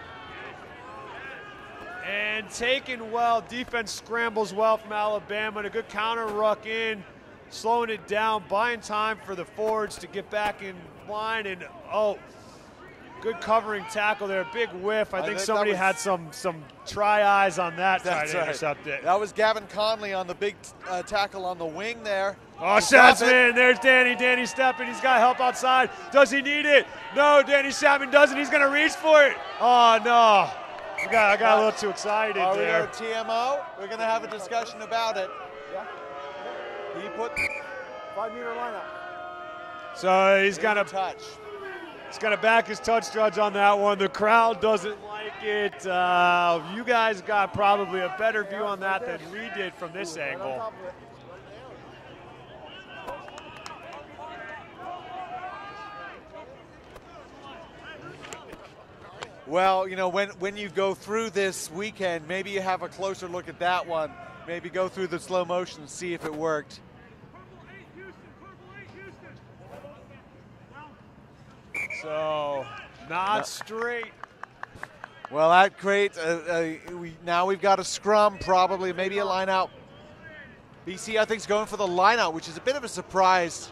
And taken well. Defense scrambles well from Alabama. And a good counter ruck in, slowing it down, buying time for the forwards to get back in line. And good covering tackle there, big whiff. I think somebody had some try eyes on that, trying to intercept it. That was Gavin Conley on the big tackle on the wing there. Oh, Schatzman, there's Danny. Danny stepping, he's got help outside. Does he need it? No, Danny Chapman doesn't. He's going to reach for it. Oh, no. I got a little too excited there. We got a TMO. We're going to have a discussion about it. Yeah. He put 5-meter lineup. So he's going to touch. He's going to back his touch judge on that one. The crowd doesn't like it. You guys got probably a better view on that than we did from this angle. Well, when you go through this weekend, maybe you have a closer look at that one. Maybe go through the slow motion and see if it worked. So, not straight. Well, that creates now we've got a scrum, probably, maybe a line out. BC, I think, is going for the line out, which is a bit of a surprise.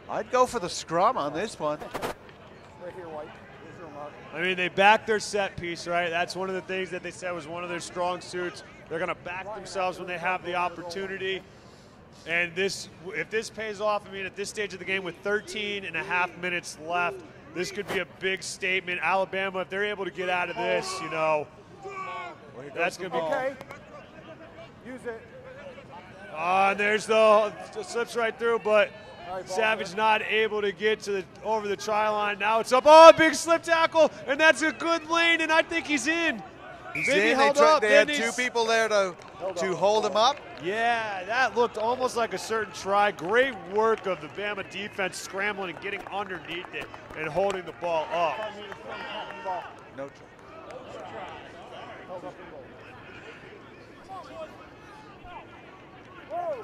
I'd go for the scrum on this one. Right here, White. I mean, they back their set piece, right? That's one of the things that they said was one of their strong suits. They're going to back themselves when they have the opportunity. And if this pays off, I mean, at this stage of the game with 13.5 minutes left, this could be a big statement. Alabama, if they're able to get out of this, that's going to be okay. Use it. And there's the slips right through, but Savage not able to get over the try line. Now it's up. Oh, big slip tackle, and that's a good lane, and I think he's in. He's in. They had two people there to hold him up. Yeah, that looked almost like a certain try. Great work of the Bama defense scrambling and getting underneath it and holding the ball up. No.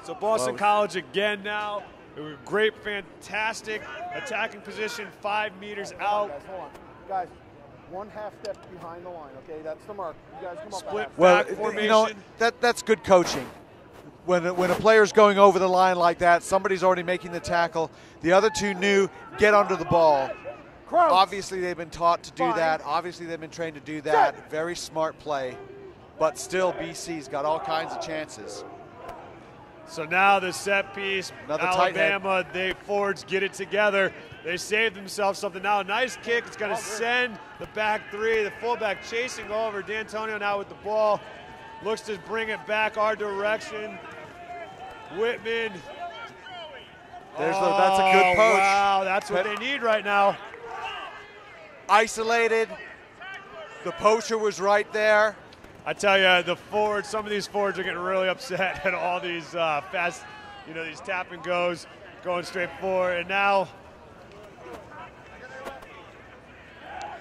So Boston College again now. Great, fantastic attacking position, 5 meters out. Guys, hold on. Guys, 1/2 step behind the line, okay? That's the mark. You guys come up. Split back formation. That's good coaching. When a player's going over the line like that, somebody's already making the tackle. The other two knew, get under the ball. Crouch. Obviously, they've been taught to do that. Obviously, they've been trained to do that. Very smart play. But still, BC's got all kinds of chances. So now the set piece, Another Alabama, they forwards get it together. They saved themselves something now. A nice kick. It's going to send the back three. The fullback chasing over. D'Antonio now with the ball. Looks to bring it back our direction. Whitman. That's a good poach. Wow, that's what they need right now. Isolated. The poacher was right there. I tell you, the forwards, some of these forwards are getting really upset at all these fast, these tap and goes going straight forward. And now,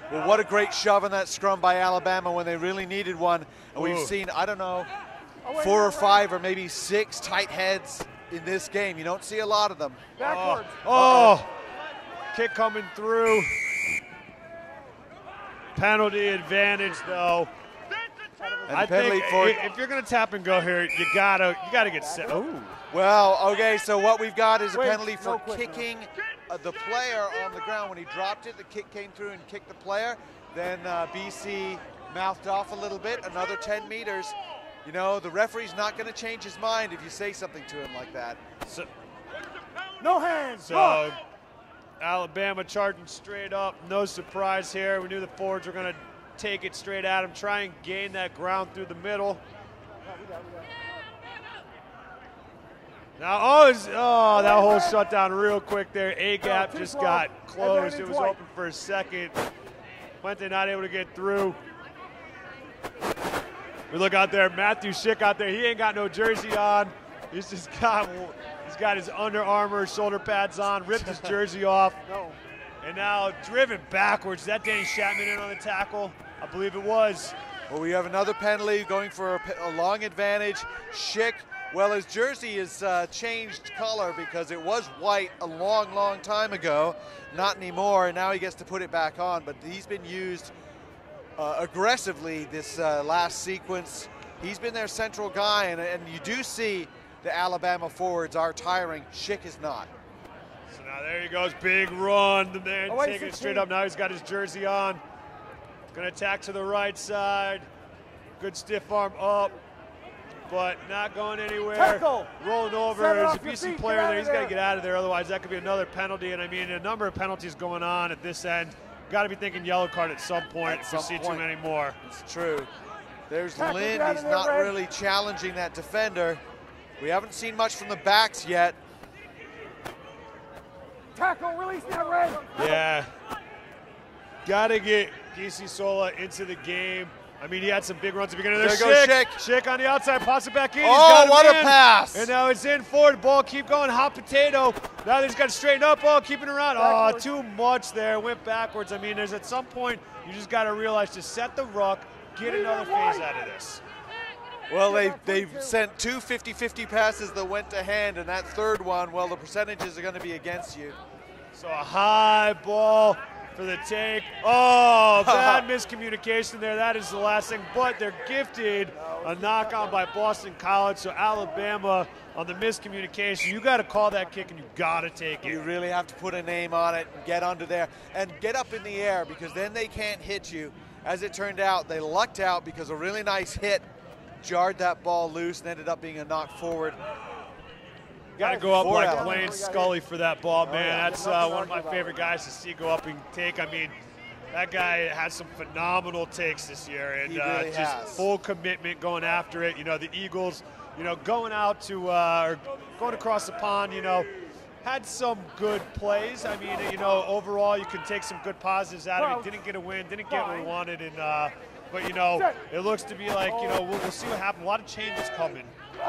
well, what a great shove in that scrum by Alabama when they really needed one. And we've seen, I don't know, 4 or 5 or maybe 6 tight heads in this game. You don't see a lot of them. Backwards. Kick coming through. Penalty advantage, though. I think if you're going to tap and go here, you gotta get set. Ooh. Well, okay, so what we've got is a penalty for kicking the player on the ground. When he dropped it, the kick came through and kicked the player. Then BC mouthed off a little bit, another 10 meters. The referee's not going to change his mind if you say something to him like that. No hands. So Alabama charging straight up. No surprise here. We knew the forwards were going to take it straight at him, try and gain that ground through the middle. Now, that whole shutdown real quick there. A-gap just got closed. It was open for a second. Puente not able to get through. We look out there, Matthew Schick out there. He ain't got no jersey on. He's got his Under Armour shoulder pads on, ripped his jersey off. And now driven backwards. That Danny Chapman in on the tackle? I believe it was. Well, we have another penalty going for a long advantage. Schick, well, his jersey has changed color because it was white a long, long time ago. Not anymore, and now he gets to put it back on. But he's been used aggressively this last sequence. He's been their central guy, and you do see the Alabama forwards are tiring. Schick is not. So now there he goes, big run. The man taking it straight up. Now he's got his jersey on. Going to attack to the right side. Good stiff arm up, but not going anywhere. Tackle. Rolling over. There's a BC player there. He's got to get out of there. Otherwise, that could be another penalty. And I mean, a number of penalties going on at this end. Got to be thinking yellow card at some point if you see too many more. It's true. There's Lind. He's not really challenging that defender. We haven't seen much from the backs yet. Tackle, release that red. Yeah. Got to get DC Sola into the game. I mean, he had some big runs at the beginning. There goes Schick. Schick on the outside, pops it back in. Oh, what a pass. And now it's in forward. Ball keep going, hot potato. Now he's got to straighten up. Oh, keeping it around. Oh, too much there. Went backwards. I mean, there's at some point you just got to realize to set the ruck, get another phase out of this. Well, they've sent 2 50-50 passes that went to hand, and that third one, well, the percentages are going to be against you. So a high ball for the take. Oh, bad miscommunication there. That is the last thing, but they're gifted a knock on by Boston College. So Alabama on the miscommunication. You got to call that kick and you got to take it. You really have to put a name on it and get under there and get up in the air because then they can't hit you. As it turned out, they lucked out because a really nice hit jarred that ball loose and ended up being a knock forward. Got to go up like Blaine Scully for that ball, man. That's one of my favorite guys to see go up and take. I mean, that guy has some phenomenal takes this year, and really just full commitment going after it. The Eagles, going out to or going across the pond, had some good plays. I mean, overall you can take some good positives out of it. Didn't get a win, didn't get what we wanted, and but it looks to be like we'll see what happens. A lot of changes coming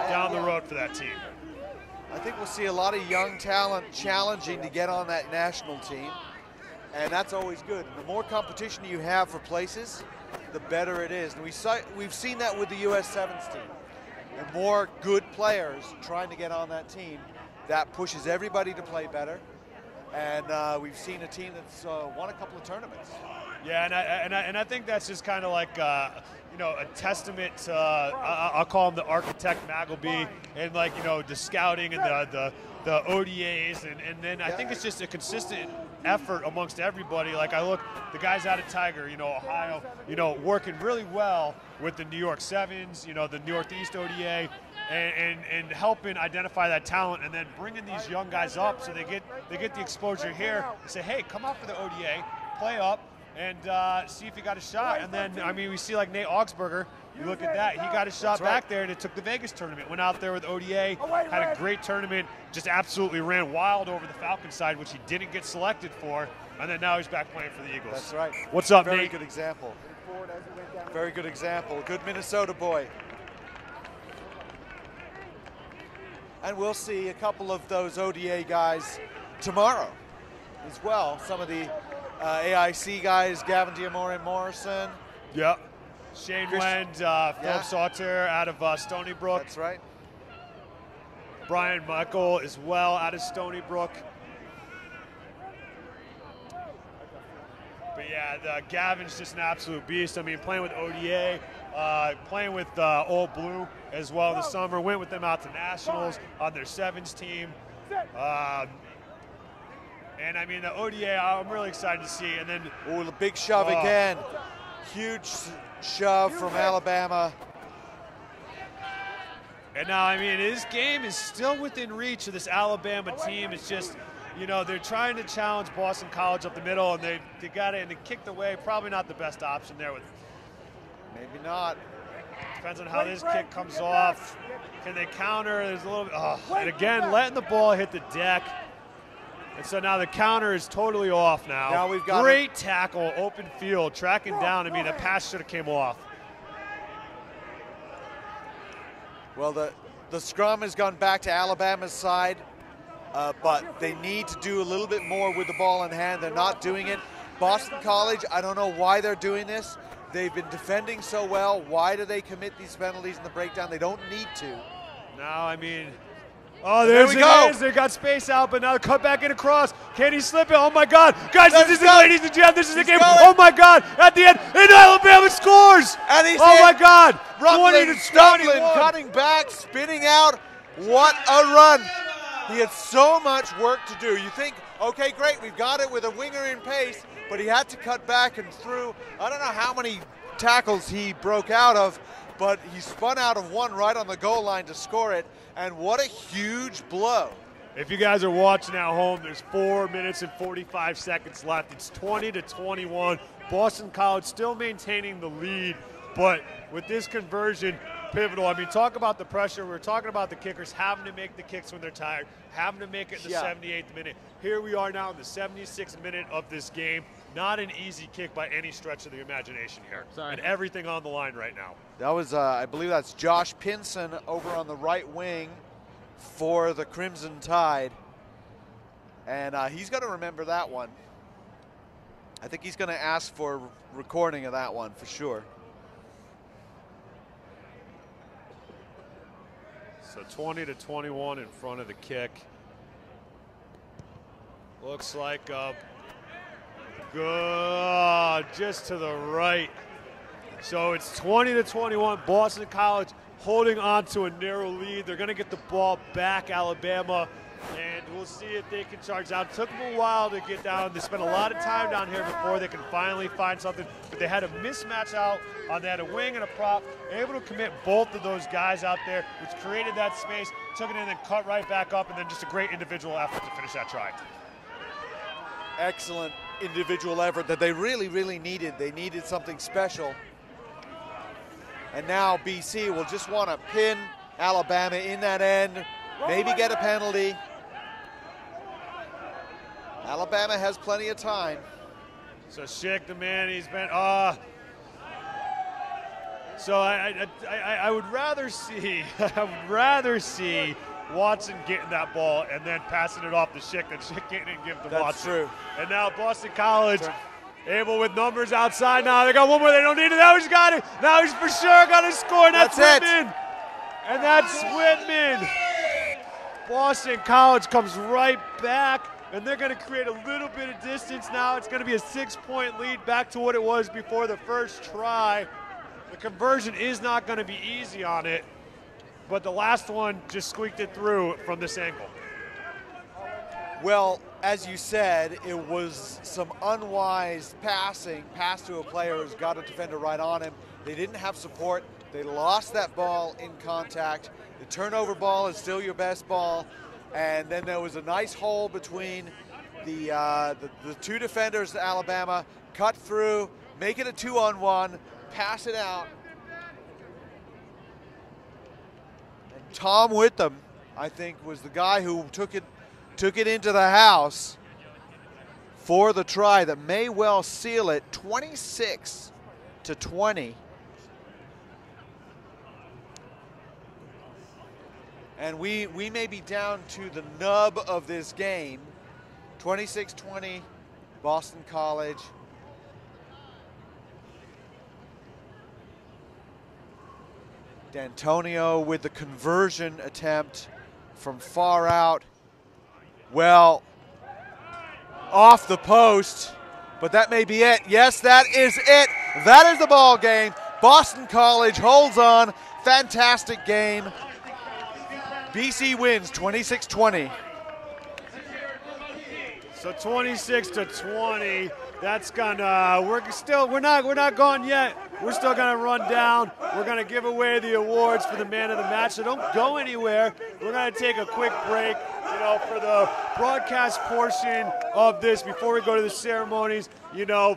down the road for that team. I think we'll see a lot of young talent challenging to get on that national team, and that's always good. The more competition you have for places, the better it is. And we've seen that with the U.S. Sevens team. The more good players trying to get on that team, that pushes everybody to play better. And we've seen a team that's won a couple of tournaments. Yeah, and I think that's just kind of like a testament to I'll call him the architect Magleby, and the scouting and the ODAs, and then I think it's just a consistent effort amongst everybody. Like I look, the guys out of Tiger, Ohio, working really well with the New York Sevens, the Northeast ODA, and helping identify that talent, and then bringing these young guys up so they get they get the exposure here. They say, hey, come out for the ODA, play up, and see if you got a shot. And then, I mean, we see like Nate Augsburger. You look at that, he got a shot back there, and it took the Vegas tournament. Went out there with ODA, had a great tournament, just absolutely ran wild over the Falcon side, which he didn't get selected for. And then now he's back playing for the Eagles. That's right. What's up, Very Nate? good example. Very good example. Good Minnesota boy. And we'll see a couple of those ODA guys tomorrow as well. Some of the AIC guys, Gavin Diamore Morrison. Yep. Shane Wend, Philip Sauter out of Stony Brook. That's right. Brian Michael as well out of Stony Brook. But yeah, Gavin's just an absolute beast. I mean, playing with ODA, playing with Old Blue as well in the summer. Went with them out to Nationals on their sevens team. And I mean, the ODA, I'm really excited to see. And then, the big shove again. Huge shove from Alabama. And now, I mean, his game is still within reach of this Alabama team. It's just, you know, they're trying to challenge Boston College up the middle, and they got it, and they kicked away. Probably not the best option there. Maybe not. Depends on how this kick comes off. Can they counter? There's a little bit. And again, letting the ball hit the deck. And so now the counter is totally off now. Now we've got great tackle, open field, tracking down. I mean, that pass should have came off. Well, the scrum has gone back to Alabama's side, but they need to do a little bit more with the ball in hand. They're not doing it. Boston College, I don't know why they're doing this. They've been defending so well. Why do they commit these penalties in the breakdown? They don't need to. Now, I mean, there we go. They got space out, but now cut back in across. Can he slip it? Oh my God, guys! This is it, ladies and gentlemen. This is the game. Oh my God! At the end, and Alabama scores. And he's my God! 20 to stumbling, cutting back, spinning out. What a run! He had so much work to do. You think, okay, great, we've got it with a winger in pace, but he had to cut back and through. I don't know how many tackles he broke out of, but he spun out of one right on the goal line to score it. And what a huge blow. If you guys are watching at home, there's 4 minutes and 45 seconds left. It's 20 to 21. Boston College still maintaining the lead, but with this conversion, pivotal. I mean, talk about the pressure. We're talking about the kickers having to make the kicks when they're tired, having to make it in the 78th minute. Here we are now in the 76th minute of this game. Not an easy kick by any stretch of the imagination here. And everything on the line right now. That was, I believe that's Josh Pinson over on the right wing for the Crimson Tide. And he's going to remember that one. I think he's going to ask for recording of that one for sure. So 20 to 21 in front of the kick. Looks like good, just to the right. So it's 20 to 21. Boston College holding on to a narrow lead. They're going to get the ball back, Alabama, and we'll see if they can charge down. It took them a while to get down. They spent a lot of time down here before they can finally find something, but they had a mismatch out on that, a wing and a prop, able to commit both of those guys out there, which created that space, took it in and then cut right back up, and then just a great individual effort to finish that try. Excellent individual effort that they really, really needed. They needed something special. And now BC will just want to pin Alabama in that end, maybe get a penalty. Alabama has plenty of time. So Schick, the man, he's been, so I would rather see, Watson getting that ball and then passing it off to Schick than Schick getting it and giving it to Watson. That's true. And now Boston College able with numbers outside now. They got one more, they don't need it. Now he's got it. Now he's for sure going to score, and that's Whitman. And that's Whitman. Boston College comes right back, and they're going to create a little bit of distance now. It's going to be a 6-point lead back to what it was before the first try. The conversion is not going to be easy on it, but the last one just squeaked it through from this angle. Well, as you said, it was some unwise passing, pass to a player who's got a defender right on him. They didn't have support. They lost that ball in contact. The turnover ball is still your best ball. And then there was a nice hole between the two defenders of Alabama, cut through, make it a 2-on-1, pass it out. And Tom Witham, I think, was the guy who took it into the house for the try that may well seal it, 26-20. And we may be down to the nub of this game. 26-20, Boston College. D'Antonio with the conversion attempt from far out. Well, off the post, but that may be it. Yes, that is it. That is the ball game. Boston College holds on. Fantastic game. BC wins 26-20. So 26-20. That's gonna. We're not gone yet. We're still gonna run down. We're gonna give away the awards for the man of the match. So don't go anywhere. We're gonna take a quick break, for the broadcast portion of this before we go to the ceremonies.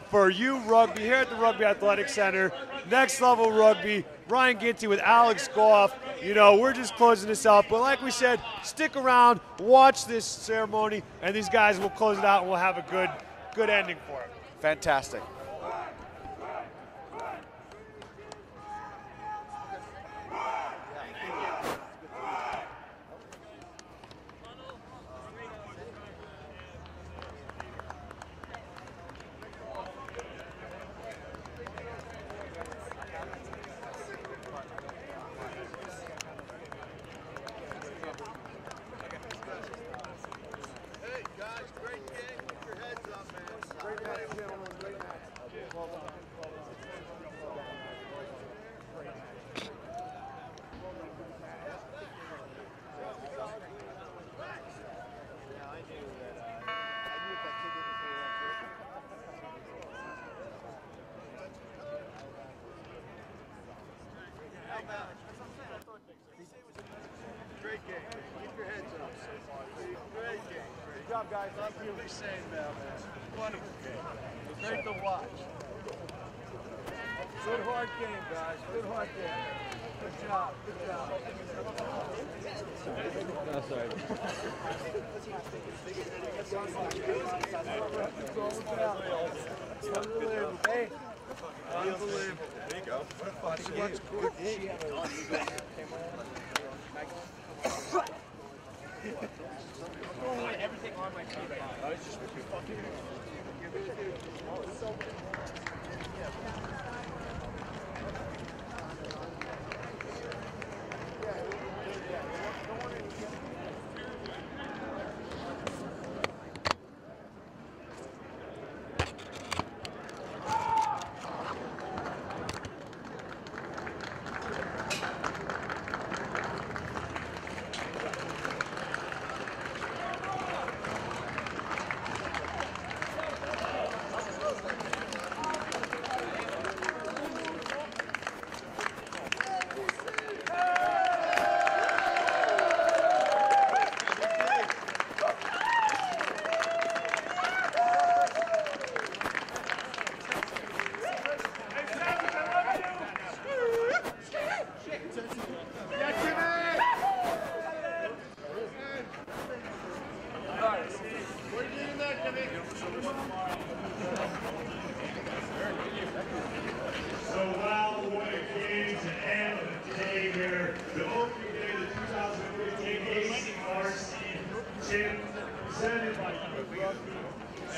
For you rugby here at the Rugby Athletic Center, Next Level Rugby. Ryan Ginty with Alex Goff. We're just closing this out. But like we said, stick around, watch this ceremony, and these guys will close it out, and we'll have a good ending for it. Fantastic. Great game. Keep your heads up. Great game. Good job, guys. Love you. Be safe, man. Wonderful game. Great to watch. Good hard game, guys. Good hard game. Good job. Good job. No, sorry. Unbelievable. Hey. Unbelievable. There you go. What a good game. Everything on my team. I was just fucking.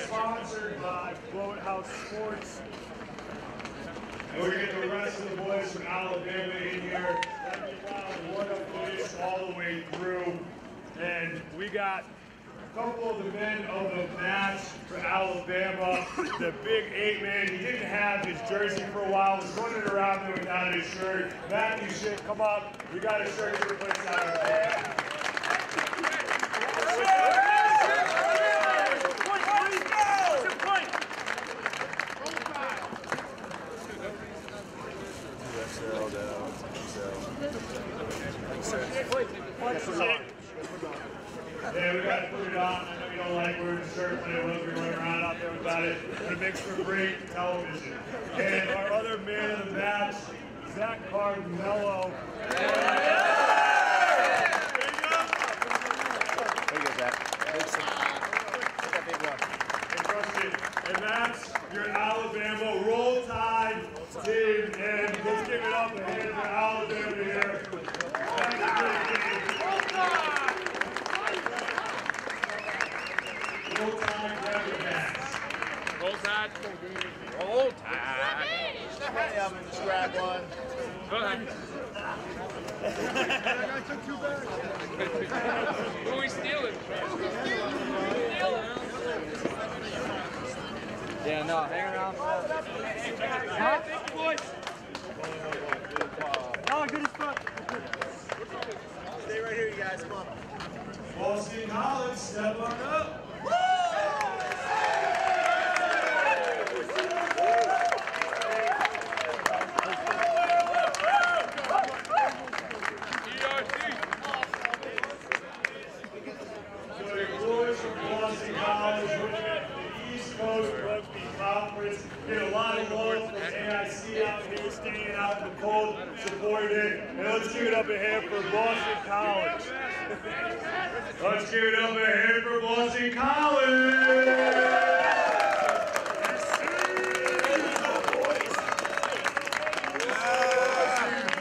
Sponsored by Boathouse Sports. And we're getting the rest of the boys from Alabama in here. What a finish all the way through. And we got a couple of the men of the match for Alabama. The big 8-man, he didn't have his jersey for a while, was running around there without his shirt. Matthew Shit, come up. We got a shirt to replace that. Yeah, we got to put it on. I know you don't like wearing a shirt playing rugby, running around out there without it, but it makes for great television. And our other man of the match, Zach Carmello. And that's your Alabama Roll Tide team. And let's give it up ahead for Alabama here. Roll Tide, grab your bats. Roll Tide. Roll Tide. I'm going to grab one. Go ahead. Who are we stealing? Yeah, no, hang around. Huh? Thank you, boys. Oh, good as fuck. Stay right here, you guys. Come on. Boston College, step on up. Get a lot of love from AIC out here, staying out in the cold, supporting it. And let's give it up ahead for Boston College. Let's give it up ahead for Boston College.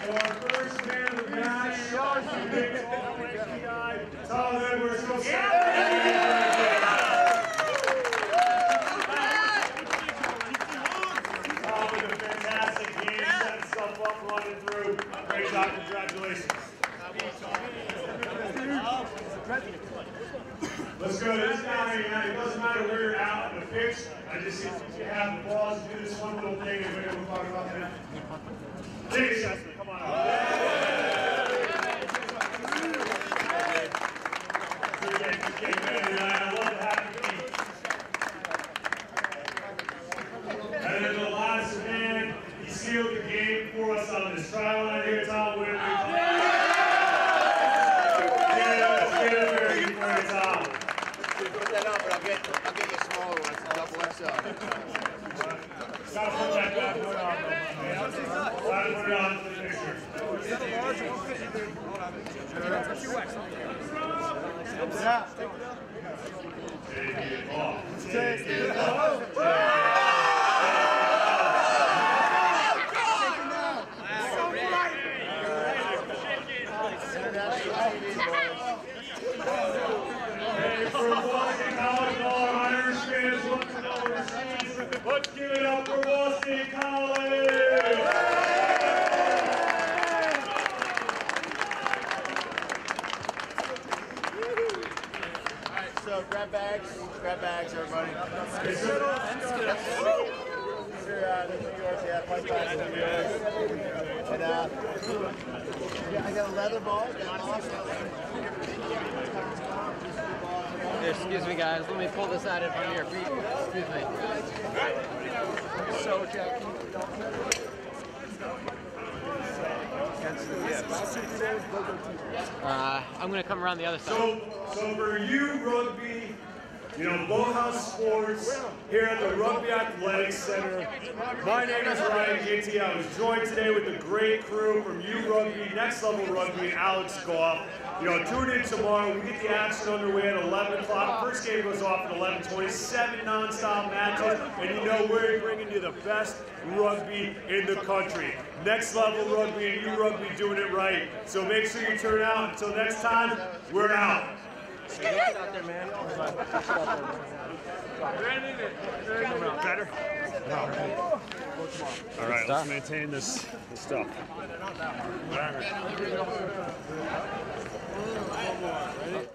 Our first man of the match, Tom Edwards from Great job, congratulations. Let's go to this guy. It doesn't matter where you're out on the pitch. I just need you to have the balls to do this one little thing and we'll talk about that. Take a shot, come on out. I love the happy feet. And then the last man, he sealed the game for us on this trial line here, Tom Whitman. Yeah, let's get it there for you, Tom. Put that up, but I'll get you a smaller one. It's a double XL. Gotta put that bad boy on, gotta put it on for the picture. Yeah. Take it off. Take it off. Let's give it up for Boston College! Alright, so grab bags, everybody. And I got a leather ball. Excuse me, guys. Let me pull this out in front of your feet. Excuse me. So, Jack. I'm going to come around the other side. So for you, rugby, you know, Boathouse Sports here at the Rugby Athletic Center. My name is Ryan Ginty. I was joined today with a great crew from U Rugby, Next Level Rugby, and Alex Goff. You know, tune in tomorrow. We get the action underway at 11 o'clock. First game goes off at 11:20. 7 non-stop matches, and you know we're bringing you the best rugby in the country. Next Level Rugby and U Rugby doing it right. So make sure you turn out. Until next time, we're out. Better? All right, let's maintain this stuff. Ready?